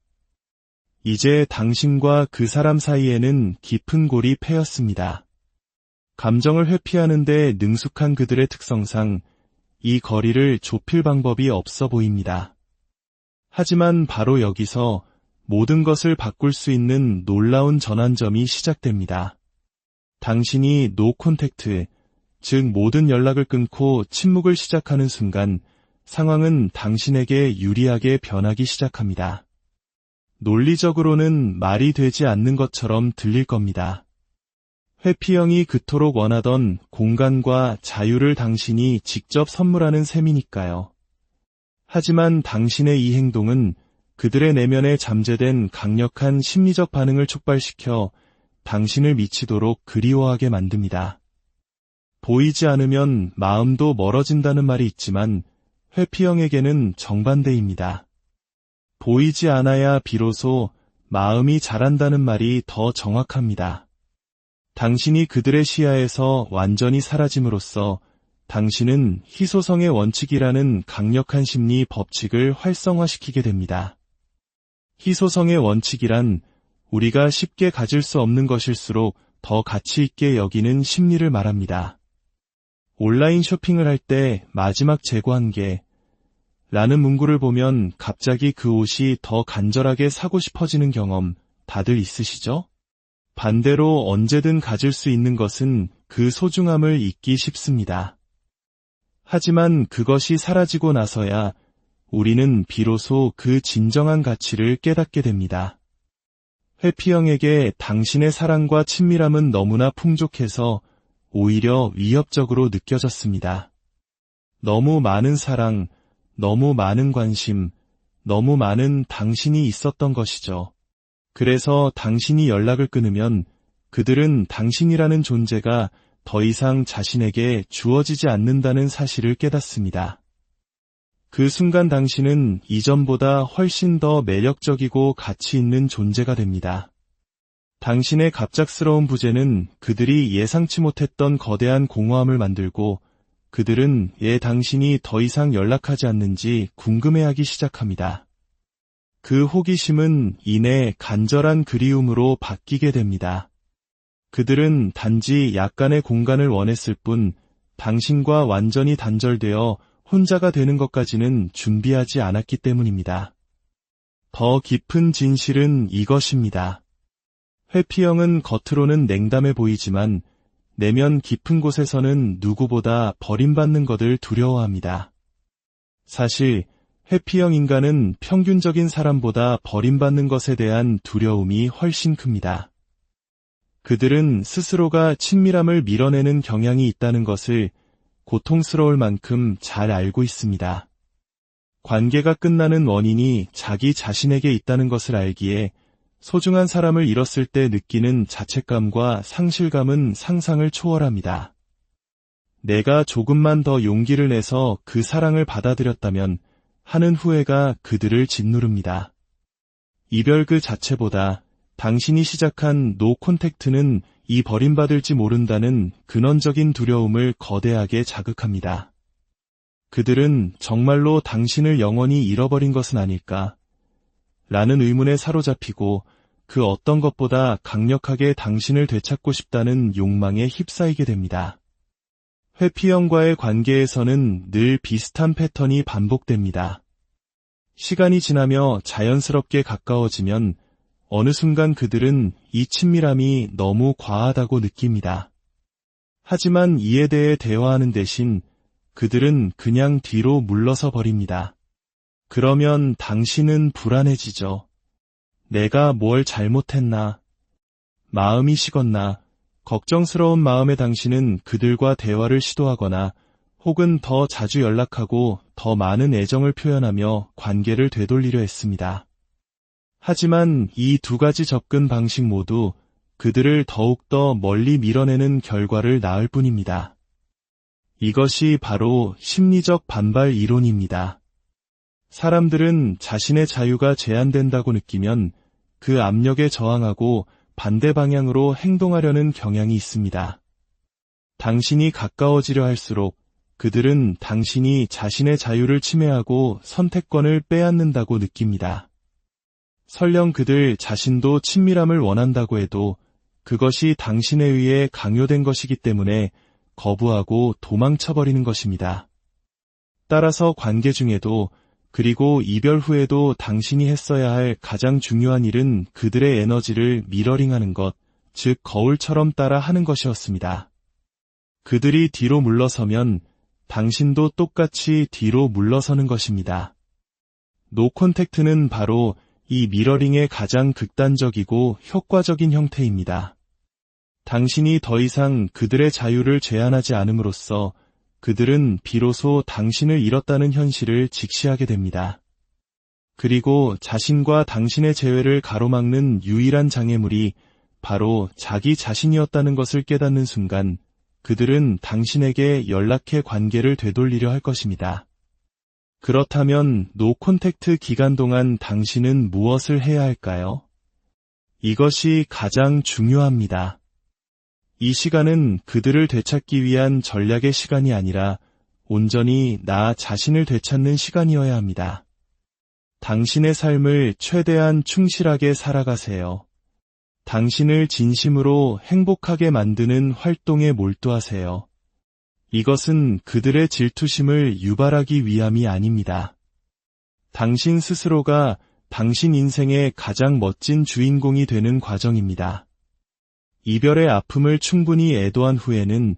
이제 당신과 그 사람 사이에는 깊은 골이 패였습니다. 감정을 회피하는데 능숙한 그들의 특성상 이 거리를 좁힐 방법이 없어 보입니다. 하지만 바로 여기서 모든 것을 바꿀 수 있는 놀라운 전환점이 시작됩니다. 당신이 노 콘택트, 즉 모든 연락을 끊고 침묵을 시작하는 순간 상황은 당신에게 유리하게 변하기 시작합니다. 논리적으로는 말이 되지 않는 것처럼 들릴 겁니다. 회피형이 그토록 원하던 공간과 자유를 당신이 직접 선물하는 셈이니까요. 하지만 당신의 이 행동은 그들의 내면에 잠재된 강력한 심리적 반응을 촉발시켜 당신을 미치도록 그리워하게 만듭니다. 보이지 않으면 마음도 멀어진다는 말이 있지만 회피형에게는 정반대입니다. 보이지 않아야 비로소 마음이 자란다는 말이 더 정확합니다. 당신이 그들의 시야에서 완전히 사라짐으로써 당신은 희소성의 원칙이라는 강력한 심리 법칙을 활성화시키게 됩니다. 희소성의 원칙이란 우리가 쉽게 가질 수 없는 것일수록 더 가치 있게 여기는 심리를 말합니다. 온라인 쇼핑을 할 때 마지막 재고 한 개 라는 문구를 보면 갑자기 그 옷이 더 간절하게 사고 싶어지는 경험 다들 있으시죠? 반대로 언제든 가질 수 있는 것은 그 소중함을 잊기 쉽습니다. 하지만 그것이 사라지고 나서야 우리는 비로소 그 진정한 가치를 깨닫게 됩니다. 회피형에게 당신의 사랑과 친밀함은 너무나 풍족해서 오히려 위협적으로 느껴졌습니다. 너무 많은 사랑, 너무 많은 관심, 너무 많은 당신이 있었던 것이죠. 그래서 당신이 연락을 끊으면 그들은 당신이라는 존재가 더 이상 자신에게 주어지지 않는다는 사실을 깨닫습니다. 그 순간 당신은 이전보다 훨씬 더 매력적이고 가치 있는 존재가 됩니다. 당신의 갑작스러운 부재는 그들이 예상치 못했던 거대한 공허함을 만들고 그들은 왜 당신이 더 이상 연락하지 않는지 궁금해하기 시작합니다. 그 호기심은 이내 간절한 그리움으로 바뀌게 됩니다. 그들은 단지 약간의 공간을 원했을 뿐 당신과 완전히 단절되어 혼자가 되는 것까지는 준비하지 않았기 때문입니다. 더 깊은 진실은 이것입니다. 회피형은 겉으로는 냉담해 보이지만 내면 깊은 곳에서는 누구보다 버림받는 것을 두려워합니다. 사실 회피형 인간은 평균적인 사람보다 버림받는 것에 대한 두려움이 훨씬 큽니다. 그들은 스스로가 친밀함을 밀어내는 경향이 있다는 것을 고통스러울 만큼 잘 알고 있습니다. 관계가 끝나는 원인이 자기 자신에게 있다는 것을 알기에 소중한 사람을 잃었을 때 느끼는 자책감과 상실감은 상상을 초월합니다. 내가 조금만 더 용기를 내서 그 사랑을 받아들였다면 하는 후회가 그들을 짓누릅니다. 이별 그 자체보다 당신이 시작한 노 콘택트는 이 버림받을지 모른다는 근원적인 두려움을 거대하게 자극합니다. 그들은 정말로 당신을 영원히 잃어버린 것은 아닐까? 라는 의문에 사로잡히고 그 어떤 것보다 강력하게 당신을 되찾고 싶다는 욕망에 휩싸이게 됩니다. 회피형과의 관계에서는 늘 비슷한 패턴이 반복됩니다. 시간이 지나며 자연스럽게 가까워지면 어느 순간 그들은 이 친밀함이 너무 과하다고 느낍니다. 하지만 이에 대해 대화하는 대신 그들은 그냥 뒤로 물러서 버립니다. 그러면 당신은 불안해지죠. 내가 뭘 잘못했나? 마음이 식었나? 걱정스러운 마음의 당신은 그들과 대화를 시도하거나 혹은 더 자주 연락하고 더 많은 애정을 표현하며 관계를 되돌리려 했습니다. 하지만 이 두 가지 접근 방식 모두 그들을 더욱더 멀리 밀어내는 결과를 낳을 뿐입니다. 이것이 바로 심리적 반발 이론입니다. 사람들은 자신의 자유가 제한된다고 느끼면 그 압력에 저항하고 반대 방향으로 행동하려는 경향이 있습니다. 당신이 가까워지려 할수록 그들은 당신이 자신의 자유를 침해하고 선택권을 빼앗는다고 느낍니다. 설령 그들 자신도 친밀함을 원한다고 해도 그것이 당신에 의해 강요된 것이기 때문에 거부하고 도망쳐버리는 것입니다. 따라서 관계 중에도 그리고 이별 후에도 당신이 했어야 할 가장 중요한 일은 그들의 에너지를 미러링하는 것, 즉 거울처럼 따라 하는 것이었습니다. 그들이 뒤로 물러서면 당신도 똑같이 뒤로 물러서는 것입니다. 노 콘택트는 바로 이 미러링의 가장 극단적이고 효과적인 형태입니다. 당신이 더 이상 그들의 자유를 제한하지 않음으로써 그들은 비로소 당신을 잃었다는 현실을 직시하게 됩니다. 그리고 자신과 당신의 재회를 가로막는 유일한 장애물이 바로 자기 자신이었다는 것을 깨닫는 순간 그들은 당신에게 연락해 관계를 되돌리려 할 것입니다. 그렇다면 노 콘택트 기간 동안 당신은 무엇을 해야 할까요? 이것이 가장 중요합니다. 이 시간은 그들을 되찾기 위한 전략의 시간이 아니라 온전히 나 자신을 되찾는 시간이어야 합니다. 당신의 삶을 최대한 충실하게 살아가세요. 당신을 진심으로 행복하게 만드는 활동에 몰두하세요. 이것은 그들의 질투심을 유발하기 위함이 아닙니다. 당신 스스로가 당신 인생의 가장 멋진 주인공이 되는 과정입니다. 이별의 아픔을 충분히 애도한 후에는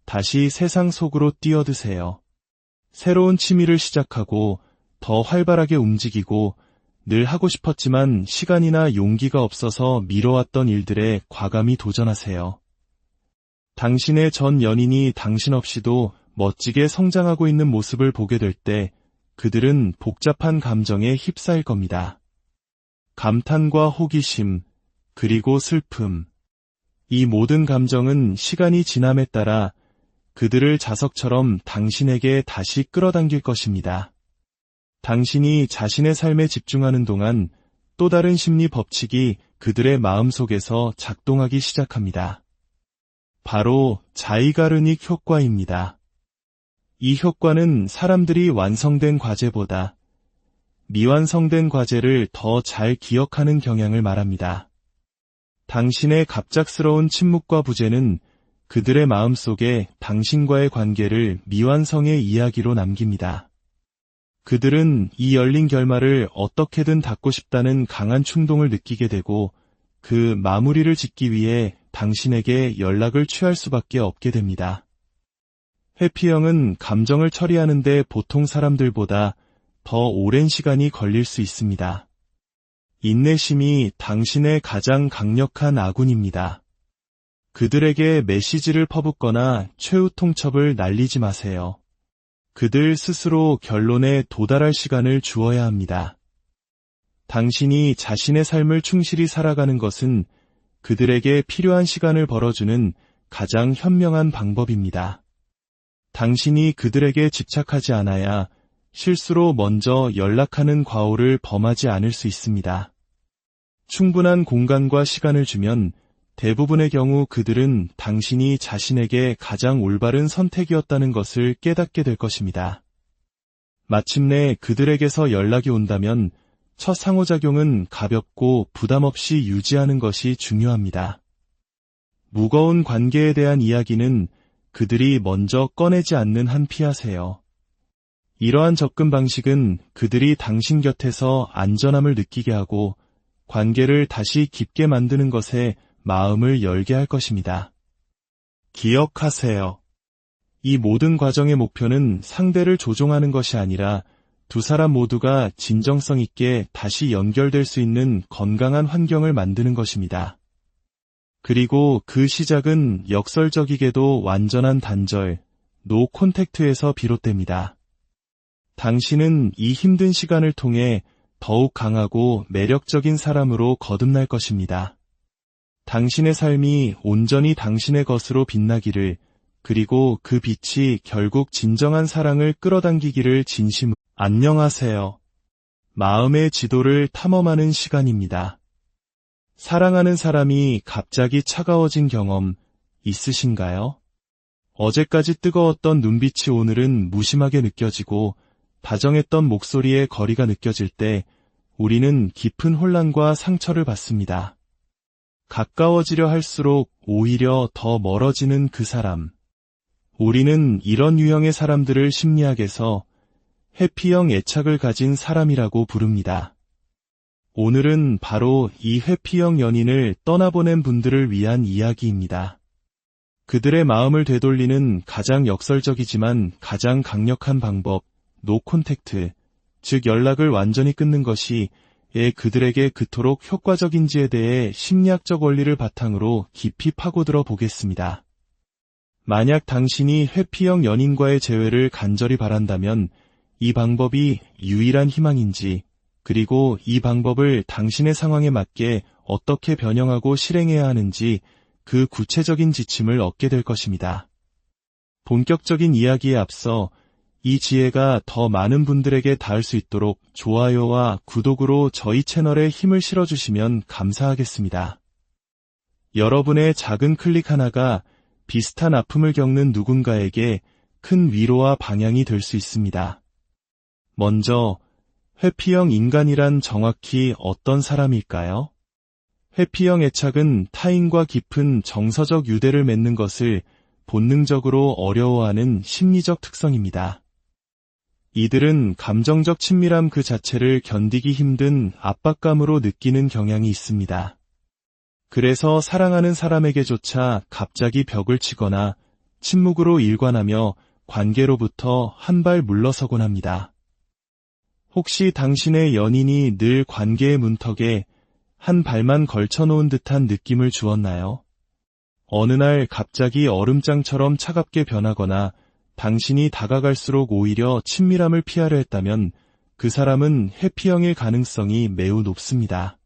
다시 세상 속으로 뛰어드세요. 새로운 취미를 시작하고 더 활발하게 움직이고 늘 하고 싶었지만 시간이나 용기가 없어서 미뤄왔던 일들에 과감히 도전하세요. 당신의 전 연인이 당신 없이도 멋지게 성장하고 있는 모습을 보게 될 때 그들은 복잡한 감정에 휩싸일 겁니다. 감탄과 호기심, 그리고 슬픔. 이 모든 감정은 시간이 지남에 따라 그들을 자석처럼 당신에게 다시 끌어당길 것입니다. 당신이 자신의 삶에 집중하는 동안 또 다른 심리 법칙이 그들의 마음속에서 작동하기 시작합니다. 바로 자이가르닉 효과입니다. 이 효과는 사람들이 완성된 과제보다 미완성된 과제를 더 잘 기억하는 경향을 말합니다. 당신의 갑작스러운 침묵과 부재는 그들의 마음속에 당신과의 관계를 미완성의 이야기로 남깁니다. 그들은 이 열린 결말을 어떻게든 닫고 싶다는 강한 충동을 느끼게 되고 그 마무리를 짓기 위해 당신에게 연락을 취할 수밖에 없게 됩니다. 회피형은 감정을 처리하는데 보통 사람들보다 더 오랜 시간이 걸릴 수 있습니다. 인내심이 당신의 가장 강력한 아군입니다. 그들에게 메시지를 퍼붓거나 최후 통첩을 날리지 마세요. 그들 스스로 결론에 도달할 시간을 주어야 합니다. 당신이 자신의 삶을 충실히 살아가는 것은 그들에게 필요한 시간을 벌어주는 가장 현명한 방법입니다. 당신이 그들에게 집착하지 않아야 실수로 먼저 연락하는 과오를 범하지 않을 수 있습니다. 충분한 공간과 시간을 주면 대부분의 경우 그들은 당신이 자신에게 가장 올바른 선택이었다는 것을 깨닫게 될 것입니다. 마침내 그들에게서 연락이 온다면 첫 상호작용은 가볍고 부담 없이 유지하는 것이 중요합니다. 무거운 관계에 대한 이야기는 그들이 먼저 꺼내지 않는 한 피하세요. 이러한 접근 방식은 그들이 당신 곁에서 안전함을 느끼게 하고 관계를 다시 깊게 만드는 것에 마음을 열게 할 것입니다. 기억하세요. 이 모든 과정의 목표는 상대를 조종하는 것이 아니라 두 사람 모두가 진정성 있게 다시 연결될 수 있는 건강한 환경을 만드는 것입니다. 그리고 그 시작은 역설적이게도 완전한 단절, 노 콘택트에서 비롯됩니다. 당신은 이 힘든 시간을 통해 더욱 강하고 매력적인 사람으로 거듭날 것입니다. 당신의 삶이 온전히 당신의 것으로 빛나기를, 그리고 그 빛이 결국 진정한 사랑을 끌어당기기를 진심으로. 안녕하세요. 마음의 지도를 탐험하는 시간입니다. 사랑하는 사람이 갑자기 차가워진 경험 있으신가요? 어제까지 뜨거웠던 눈빛이 오늘은 무심하게 느껴지고 다정했던 목소리의 거리가 느껴질 때 우리는 깊은 혼란과 상처를 받습니다. 가까워지려 할수록 오히려 더 멀어지는 그 사람. 우리는 이런 유형의 사람들을 심리학에서 회피형 애착을 가진 사람이라고 부릅니다. 오늘은 바로 이 회피형 연인을 떠나보낸 분들을 위한 이야기입니다. 그들의 마음을 되돌리는 가장 역설적이지만 가장 강력한 방법, 노 콘택트, 즉 연락을 완전히 끊는 것이 그들에게 그토록 효과적인지에 대해 심리학적 원리를 바탕으로 깊이 파고들어 보겠습니다. 만약 당신이 회피형 연인과의 재회를 간절히 바란다면 이 방법이 유일한 희망인지, 그리고 이 방법을 당신의 상황에 맞게 어떻게 변형하고 실행해야 하는지 그 구체적인 지침을 얻게 될 것입니다. 본격적인 이야기에 앞서 이 지혜가 더 많은 분들에게 닿을 수 있도록 좋아요와 구독으로 저희 채널에 힘을 실어주시면 감사하겠습니다. 여러분의 작은 클릭 하나가 비슷한 아픔을 겪는 누군가에게 큰 위로와 방향이 될 수 있습니다. 먼저, 회피형 인간이란 정확히 어떤 사람일까요? 회피형 애착은 타인과 깊은 정서적 유대를 맺는 것을 본능적으로 어려워하는 심리적 특성입니다. 이들은 감정적 친밀함 그 자체를 견디기 힘든 압박감으로 느끼는 경향이 있습니다. 그래서 사랑하는 사람에게조차 갑자기 벽을 치거나 침묵으로 일관하며 관계로부터 한 발 물러서곤 합니다. 혹시 당신의 연인이 늘 관계의 문턱에 한 발만 걸쳐놓은 듯한 느낌을 주었나요? 어느 날 갑자기 얼음장처럼 차갑게 변하거나 당신이 다가갈수록 오히려 친밀함을 피하려 했다면 그 사람은 회피형일 가능성이 매우 높습니다.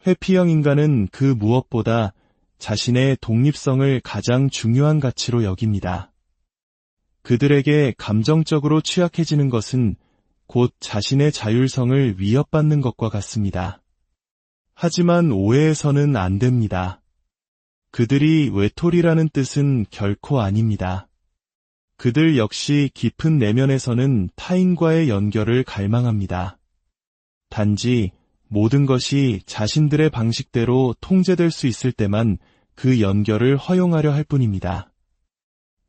회피형 인간은 그 무엇보다 자신의 독립성을 가장 중요한 가치로 여깁니다. 그들에게 감정적으로 취약해지는 것은 곧 자신의 자율성을 위협받는 것과 같습니다. 하지만 오해해서는 안 됩니다. 그들이 외톨이라는 뜻은 결코 아닙니다. 그들 역시 깊은 내면에서는 타인과의 연결을 갈망합니다. 단지 모든 것이 자신들의 방식대로 통제될 수 있을 때만 그 연결을 허용하려 할 뿐입니다.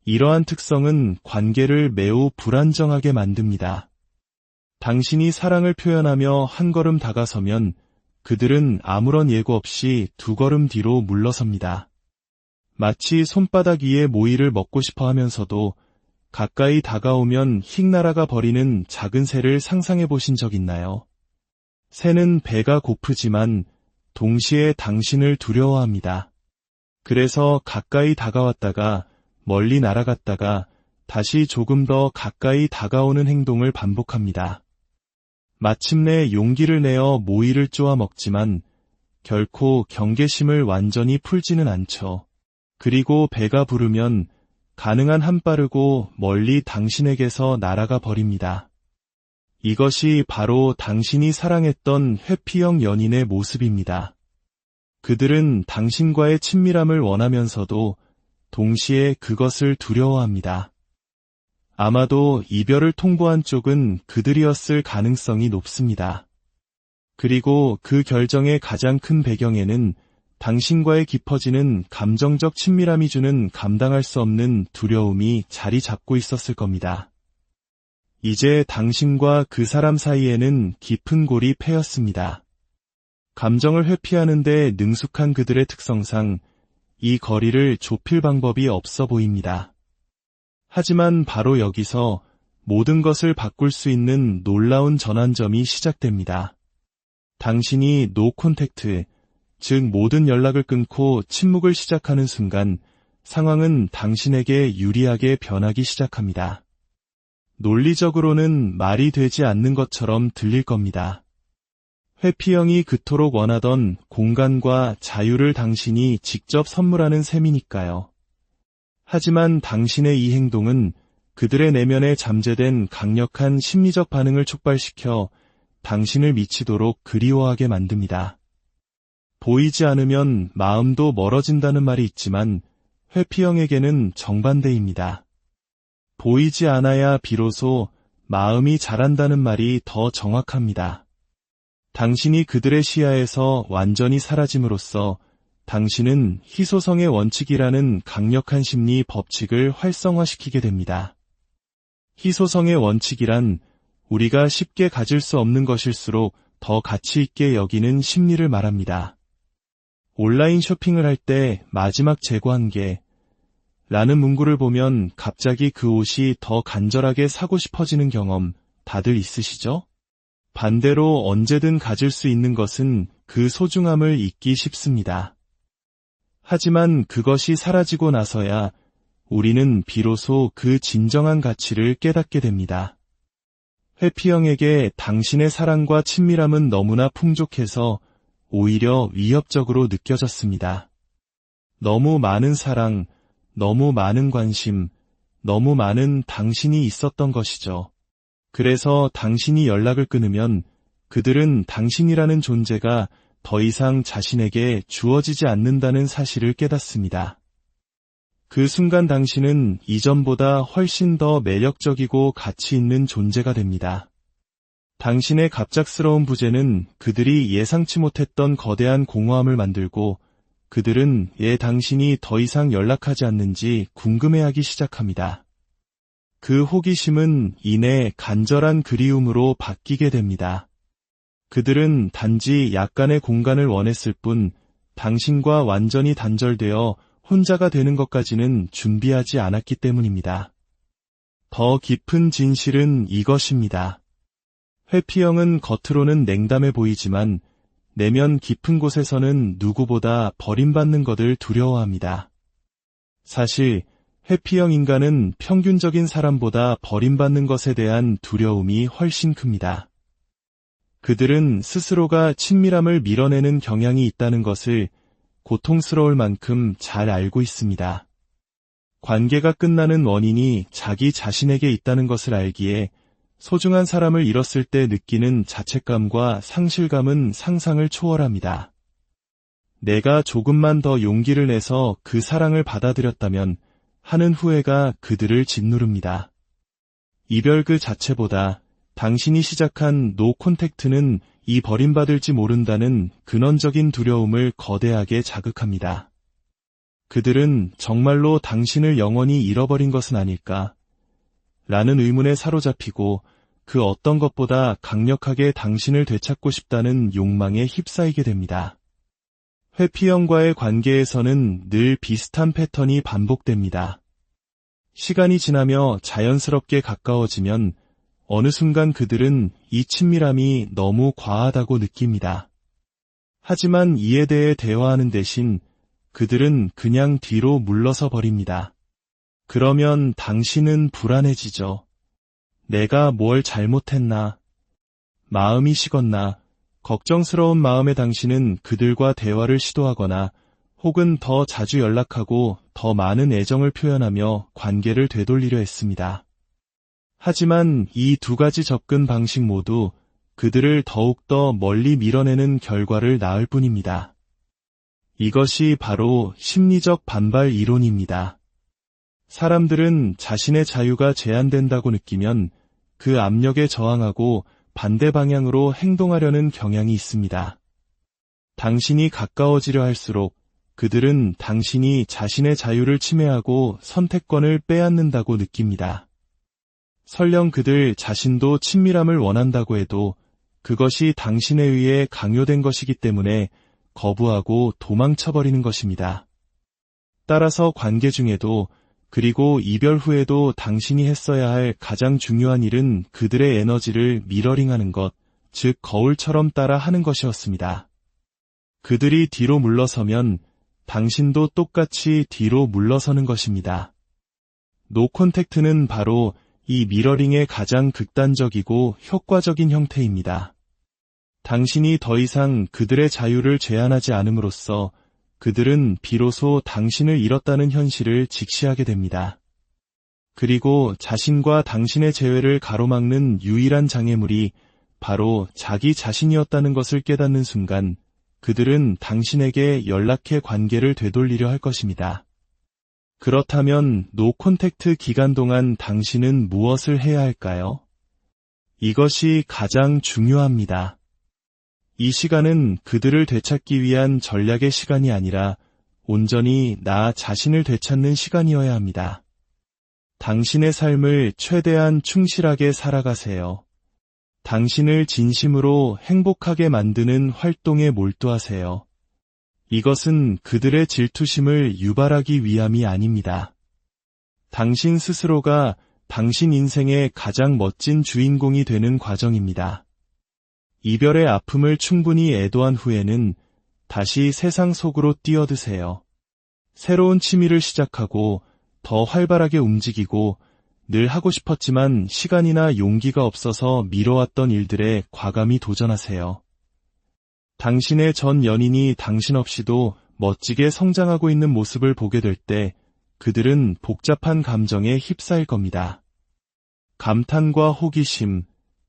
이러한 특성은 관계를 매우 불안정하게 만듭니다. 당신이 사랑을 표현하며 한 걸음 다가서면 그들은 아무런 예고 없이 두 걸음 뒤로 물러섭니다. 마치 손바닥 위에 모이를 먹고 싶어 하면서도 가까이 다가오면 휙 날아가 버리는 작은 새를 상상해 보신 적 있나요? 새는 배가 고프지만 동시에 당신을 두려워합니다. 그래서 가까이 다가왔다가 멀리 날아갔다가 다시 조금 더 가까이 다가오는 행동을 반복합니다. 마침내 용기를 내어 모이를 쪼아 먹지만 결코 경계심을 완전히 풀지는 않죠. 그리고 배가 부르면 가능한 한 빠르고 멀리 당신에게서 날아가 버립니다. 이것이 바로 당신이 사랑했던 회피형 연인의 모습입니다. 그들은 당신과의 친밀함을 원하면서도 동시에 그것을 두려워합니다. 아마도 이별을 통보한 쪽은 그들이었을 가능성이 높습니다. 그리고 그 결정의 가장 큰 배경에는 당신과의 깊어지는 감정적 친밀함이 주는 감당할 수 없는 두려움이 자리 잡고 있었을 겁니다. 이제 당신과 그 사람 사이에는 깊은 골이 패였습니다. 감정을 회피하는 데 능숙한 그들의 특성상 이 거리를 좁힐 방법이 없어 보입니다. 하지만 바로 여기서 모든 것을 바꿀 수 있는 놀라운 전환점이 시작됩니다. 당신이 노 콘택트, 즉 모든 연락을 끊고 침묵을 시작하는 순간 상황은 당신에게 유리하게 변하기 시작합니다. 논리적으로는 말이 되지 않는 것처럼 들릴 겁니다. 회피형이 그토록 원하던 공간과 자유를 당신이 직접 선물하는 셈이니까요. 하지만 당신의 이 행동은 그들의 내면에 잠재된 강력한 심리적 반응을 촉발시켜 당신을 미치도록 그리워하게 만듭니다. 보이지 않으면 마음도 멀어진다는 말이 있지만 회피형에게는 정반대입니다. 보이지 않아야 비로소 마음이 자란다는 말이 더 정확합니다. 당신이 그들의 시야에서 완전히 사라짐으로써 당신은 희소성의 원칙이라는 강력한 심리 법칙을 활성화시키게 됩니다. 희소성의 원칙이란 우리가 쉽게 가질 수 없는 것일수록 더 가치 있게 여기는 심리를 말합니다. 온라인 쇼핑을 할 때 마지막 재고 한 개 라는 문구를 보면 갑자기 그 옷이 더 간절하게 사고 싶어지는 경험 다들 있으시죠? 반대로 언제든 가질 수 있는 것은 그 소중함을 잊기 쉽습니다. 하지만 그것이 사라지고 나서야 우리는 비로소 그 진정한 가치를 깨닫게 됩니다. 회피형에게 당신의 사랑과 친밀함은 너무나 풍족해서 오히려 위협적으로 느껴졌습니다. 너무 많은 사랑, 너무 많은 관심, 너무 많은 당신이 있었던 것이죠. 그래서 당신이 연락을 끊으면 그들은 당신이라는 존재가 더 이상 자신에게 주어지지 않는다는 사실을 깨닫습니다. 그 순간 당신은 이전보다 훨씬 더 매력적이고 가치 있는 존재가 됩니다. 당신의 갑작스러운 부재는 그들이 예상치 못했던 거대한 공허함을 만들고 그들은 당신이 더 이상 연락하지 않는지 궁금해하기 시작합니다. 그 호기심은 이내 간절한 그리움으로 바뀌게 됩니다. 그들은 단지 약간의 공간을 원했을 뿐 당신과 완전히 단절되어 혼자가 되는 것까지는 준비하지 않았기 때문입니다. 더 깊은 진실은 이것입니다. 회피형은 겉으로는 냉담해 보이지만 내면 깊은 곳에서는 누구보다 버림받는 것을 두려워합니다. 사실 회피형 인간은 평균적인 사람보다 버림받는 것에 대한 두려움이 훨씬 큽니다. 그들은 스스로가 친밀함을 밀어내는 경향이 있다는 것을 고통스러울 만큼 잘 알고 있습니다. 관계가 끝나는 원인이 자기 자신에게 있다는 것을 알기에 소중한 사람을 잃었을 때 느끼는 자책감과 상실감은 상상을 초월합니다. 내가 조금만 더 용기를 내서 그 사랑을 받아들였다면 하는 후회가 그들을 짓누릅니다. 이별 그 자체보다 당신이 시작한 노 콘택트는 이 버림받을지 모른다는 근원적인 두려움을 거대하게 자극합니다. 그들은 정말로 당신을 영원히 잃어버린 것은 아닐까? 라는 의문에 사로잡히고 그 어떤 것보다 강력하게 당신을 되찾고 싶다는 욕망에 휩싸이게 됩니다. 회피형과의 관계에서는 늘 비슷한 패턴이 반복됩니다. 시간이 지나며 자연스럽게 가까워지면 어느 순간 그들은 이 친밀함이 너무 과하다고 느낍니다. 하지만 이에 대해 대화하는 대신 그들은 그냥 뒤로 물러서 버립니다. 그러면 당신은 불안해지죠. 내가 뭘 잘못했나? 마음이 식었나? 걱정스러운 마음의 당신은 그들과 대화를 시도하거나 혹은 더 자주 연락하고 더 많은 애정을 표현하며 관계를 되돌리려 했습니다. 하지만 이 두 가지 접근 방식 모두 그들을 더욱더 멀리 밀어내는 결과를 낳을 뿐입니다. 이것이 바로 심리적 반발 이론입니다. 사람들은 자신의 자유가 제한된다고 느끼면 그 압력에 저항하고 반대 방향으로 행동하려는 경향이 있습니다. 당신이 가까워지려 할수록 그들은 당신이 자신의 자유를 침해하고 선택권을 빼앗는다고 느낍니다. 설령 그들 자신도 친밀함을 원한다고 해도 그것이 당신에 의해 강요된 것이기 때문에 거부하고 도망쳐버리는 것입니다. 따라서 관계 중에도 그리고 이별 후에도 당신이 했어야 할 가장 중요한 일은 그들의 에너지를 미러링하는 것, 즉 거울처럼 따라 하는 것이었습니다. 그들이 뒤로 물러서면 당신도 똑같이 뒤로 물러서는 것입니다. 노콘택트는 바로 이 미러링의 가장 극단적이고 효과적인 형태입니다. 당신이 더 이상 그들의 자유를 제한하지 않음으로써 그들은 비로소 당신을 잃었다는 현실을 직시하게 됩니다. 그리고 자신과 당신의 재회를 가로막는 유일한 장애물이 바로 자기 자신이었다는 것을 깨닫는 순간 그들은 당신에게 연락해 관계를 되돌리려 할 것입니다. 그렇다면 노콘택트 기간 동안 당신은 무엇을 해야 할까요? 이것이 가장 중요합니다. 이 시간은 그들을 되찾기 위한 전략의 시간이 아니라 온전히 나 자신을 되찾는 시간이어야 합니다. 당신의 삶을 최대한 충실하게 살아가세요. 당신을 진심으로 행복하게 만드는 활동에 몰두하세요. 이것은 그들의 질투심을 유발하기 위함이 아닙니다. 당신 스스로가 당신 인생의 가장 멋진 주인공이 되는 과정입니다. 이별의 아픔을 충분히 애도한 후에는 다시 세상 속으로 뛰어드세요. 새로운 취미를 시작하고 더 활발하게 움직이고 늘 하고 싶었지만 시간이나 용기가 없어서 미뤄왔던 일들에 과감히 도전하세요. 당신의 전 연인이 당신 없이도 멋지게 성장하고 있는 모습을 보게 될 때 그들은 복잡한 감정에 휩싸일 겁니다. 감탄과 호기심,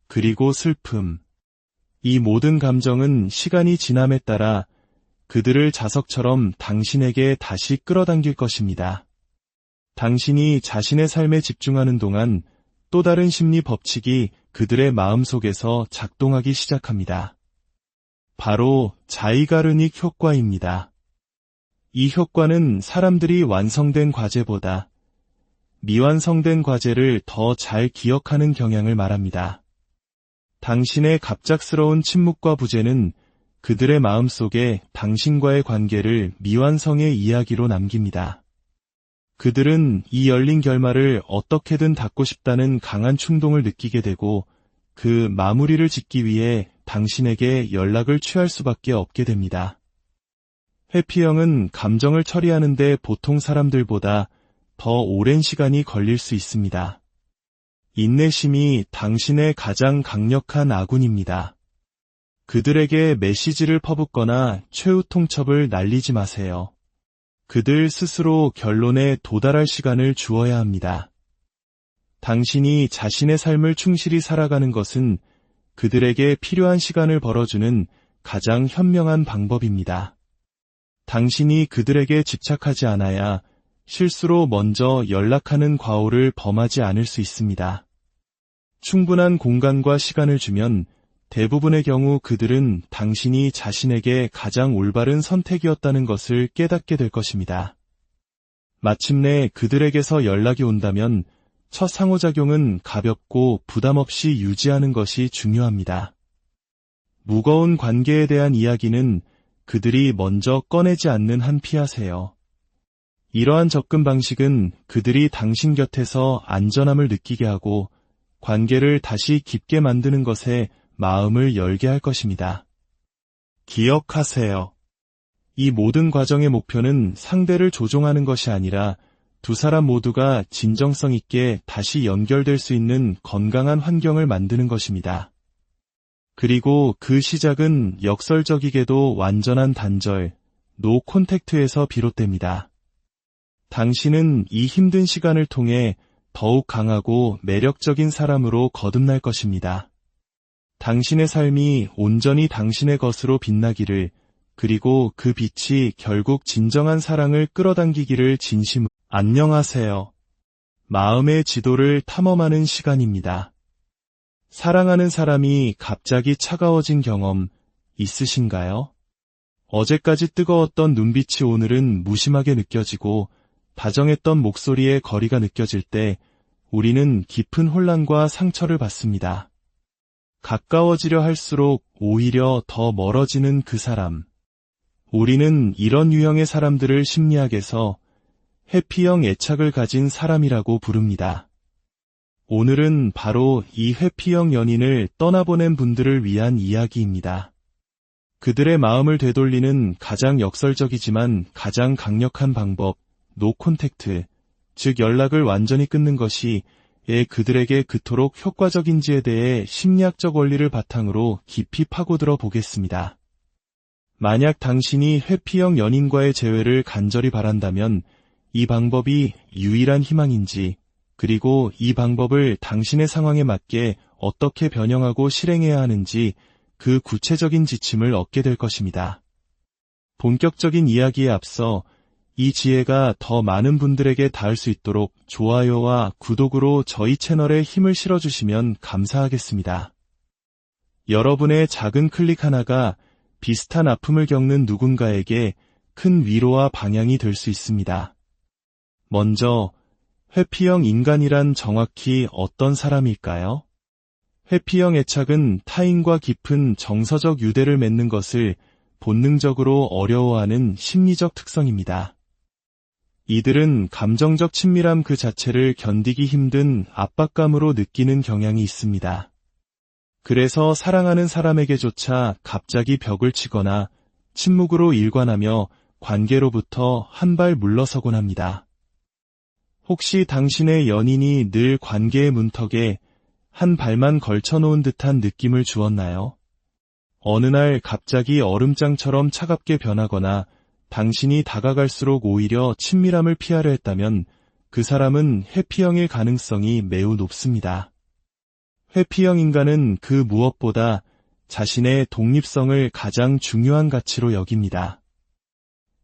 그리고 슬픔. 이 모든 감정은 시간이 지남에 따라 그들을 자석처럼 당신에게 다시 끌어당길 것입니다. 당신이 자신의 삶에 집중하는 동안 또 다른 심리 법칙이 그들의 마음속에서 작동하기 시작합니다. 바로 자이가르닉 효과입니다. 이 효과는 사람들이 완성된 과제보다 미완성된 과제를 더 잘 기억하는 경향을 말합니다. 당신의 갑작스러운 침묵과 부재는 그들의 마음속에 당신과의 관계를 미완성의 이야기로 남깁니다. 그들은 이 열린 결말을 어떻게든 닫고 싶다는 강한 충동을 느끼게 되고 그 마무리를 짓기 위해 당신에게 연락을 취할 수밖에 없게 됩니다. 회피형은 감정을 처리하는데 보통 사람들보다 더 오랜 시간이 걸릴 수 있습니다. 인내심이 당신의 가장 강력한 아군입니다. 그들에게 메시지를 퍼붓거나 최후 통첩을 날리지 마세요. 그들 스스로 결론에 도달할 시간을 주어야 합니다. 당신이 자신의 삶을 충실히 살아가는 것은 그들에게 필요한 시간을 벌어주는 가장 현명한 방법입니다. 당신이 그들에게 집착하지 않아야 실수로 먼저 연락하는 과오를 범하지 않을 수 있습니다. 충분한 공간과 시간을 주면 대부분의 경우 그들은 당신이 자신에게 가장 올바른 선택이었다는 것을 깨닫게 될 것입니다. 마침내 그들에게서 연락이 온다면 첫 상호작용은 가볍고 부담 없이 유지하는 것이 중요합니다. 무거운 관계에 대한 이야기는 그들이 먼저 꺼내지 않는 한 피하세요. 이러한 접근 방식은 그들이 당신 곁에서 안전함을 느끼게 하고 관계를 다시 깊게 만드는 것에 마음을 열게 할 것입니다. 기억하세요. 이 모든 과정의 목표는 상대를 조종하는 것이 아니라 두 사람 모두가 진정성 있게 다시 연결될 수 있는 건강한 환경을 만드는 것입니다. 그리고 그 시작은 역설적이게도 완전한 단절, 노 콘택트에서 비롯됩니다. 당신은 이 힘든 시간을 통해 더욱 강하고 매력적인 사람으로 거듭날 것입니다. 당신의 삶이 온전히 당신의 것으로 빛나기를, 그리고 그 빛이 결국 진정한 사랑을 끌어당기기를 진심으로. 안녕하세요. 마음의 지도를 탐험하는 시간입니다. 사랑하는 사람이 갑자기 차가워진 경험 있으신가요? 어제까지 뜨거웠던 눈빛이 오늘은 무심하게 느껴지고 다정했던 목소리의 거리가 느껴질 때 우리는 깊은 혼란과 상처를 받습니다. 가까워지려 할수록 오히려 더 멀어지는 그 사람. 우리는 이런 유형의 사람들을 심리학에서 회피형 애착을 가진 사람이라고 부릅니다. 오늘은 바로 이 회피형 연인을 떠나보낸 분들을 위한 이야기입니다. 그들의 마음을 되돌리는 가장 역설적이지만 가장 강력한 방법, 노 콘택트, 즉 연락을 완전히 끊는 것이 그들에게 그토록 효과적인지에 대해 심리학적 원리를 바탕으로 깊이 파고들어 보겠습니다. 만약 당신이 회피형 연인과의 재회를 간절히 바란다면 이 방법이 유일한 희망인지, 그리고 이 방법을 당신의 상황에 맞게 어떻게 변형하고 실행해야 하는지 그 구체적인 지침을 얻게 될 것입니다. 본격적인 이야기에 앞서 이 지혜가 더 많은 분들에게 닿을 수 있도록 좋아요와 구독으로 저희 채널에 힘을 실어주시면 감사하겠습니다. 여러분의 작은 클릭 하나가 비슷한 아픔을 겪는 누군가에게 큰 위로와 방향이 될 수 있습니다. 먼저, 회피형 인간이란 정확히 어떤 사람일까요? 회피형 애착은 타인과 깊은 정서적 유대를 맺는 것을 본능적으로 어려워하는 심리적 특성입니다. 이들은 감정적 친밀함 그 자체를 견디기 힘든 압박감으로 느끼는 경향이 있습니다. 그래서 사랑하는 사람에게조차 갑자기 벽을 치거나 침묵으로 일관하며 관계로부터 한 발 물러서곤 합니다. 혹시 당신의 연인이 늘 관계의 문턱에 한 발만 걸쳐놓은 듯한 느낌을 주었나요? 어느 날 갑자기 얼음장처럼 차갑게 변하거나 당신이 다가갈수록 오히려 친밀함을 피하려 했다면 그 사람은 회피형일 가능성이 매우 높습니다. 회피형 인간은 그 무엇보다 자신의 독립성을 가장 중요한 가치로 여깁니다.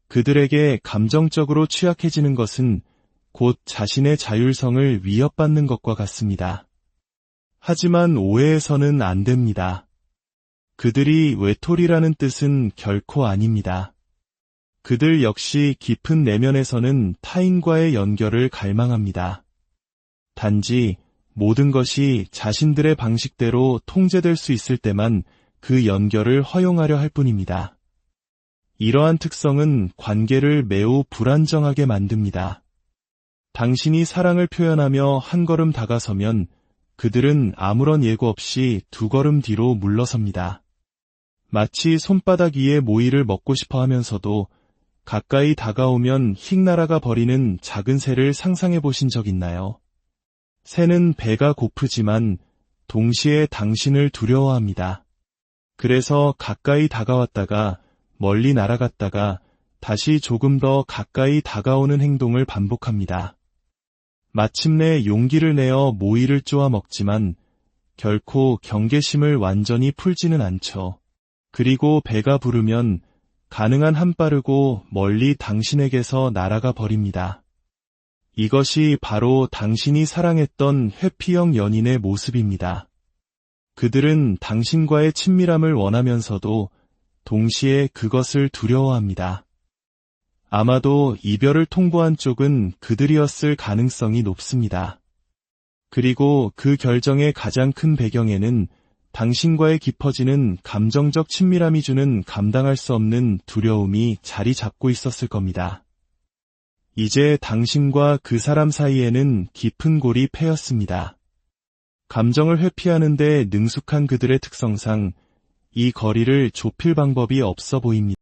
그들에게 감정적으로 취약해지는 것은 곧 자신의 자율성을 위협받는 것과 같습니다. 하지만 오해해서는 안 됩니다. 그들이 외톨이라는 뜻은 결코 아닙니다. 그들 역시 깊은 내면에서는 타인과의 연결을 갈망합니다. 단지 모든 것이 자신들의 방식대로 통제될 수 있을 때만 그 연결을 허용하려 할 뿐입니다. 이러한 특성은 관계를 매우 불안정하게 만듭니다. 당신이 사랑을 표현하며 한 걸음 다가서면 그들은 아무런 예고 없이 두 걸음 뒤로 물러섭니다. 마치 손바닥 위에 모이를 먹고 싶어 하면서도 가까이 다가오면 휙 날아가 버리는 작은 새를 상상해 보신 적 있나요? 새는 배가 고프지만 동시에 당신을 두려워합니다. 그래서 가까이 다가왔다가 멀리 날아갔다가 다시 조금 더 가까이 다가오는 행동을 반복합니다. 마침내 용기를 내어 모이를 쪼아 먹지만 결코 경계심을 완전히 풀지는 않죠. 그리고 배가 부르면 가능한 한 빠르고 멀리 당신에게서 날아가 버립니다. 이것이 바로 당신이 사랑했던 회피형 연인의 모습입니다. 그들은 당신과의 친밀함을 원하면서도 동시에 그것을 두려워합니다. 아마도 이별을 통보한 쪽은 그들이었을 가능성이 높습니다. 그리고 그 결정의 가장 큰 배경에는 당신과의 깊어지는 감정적 친밀함이 주는 감당할 수 없는 두려움이 자리 잡고 있었을 겁니다. 이제 당신과 그 사람 사이에는 깊은 골이 패였습니다. 감정을 회피하는 데 능숙한 그들의 특성상 이 거리를 좁힐 방법이 없어 보입니다.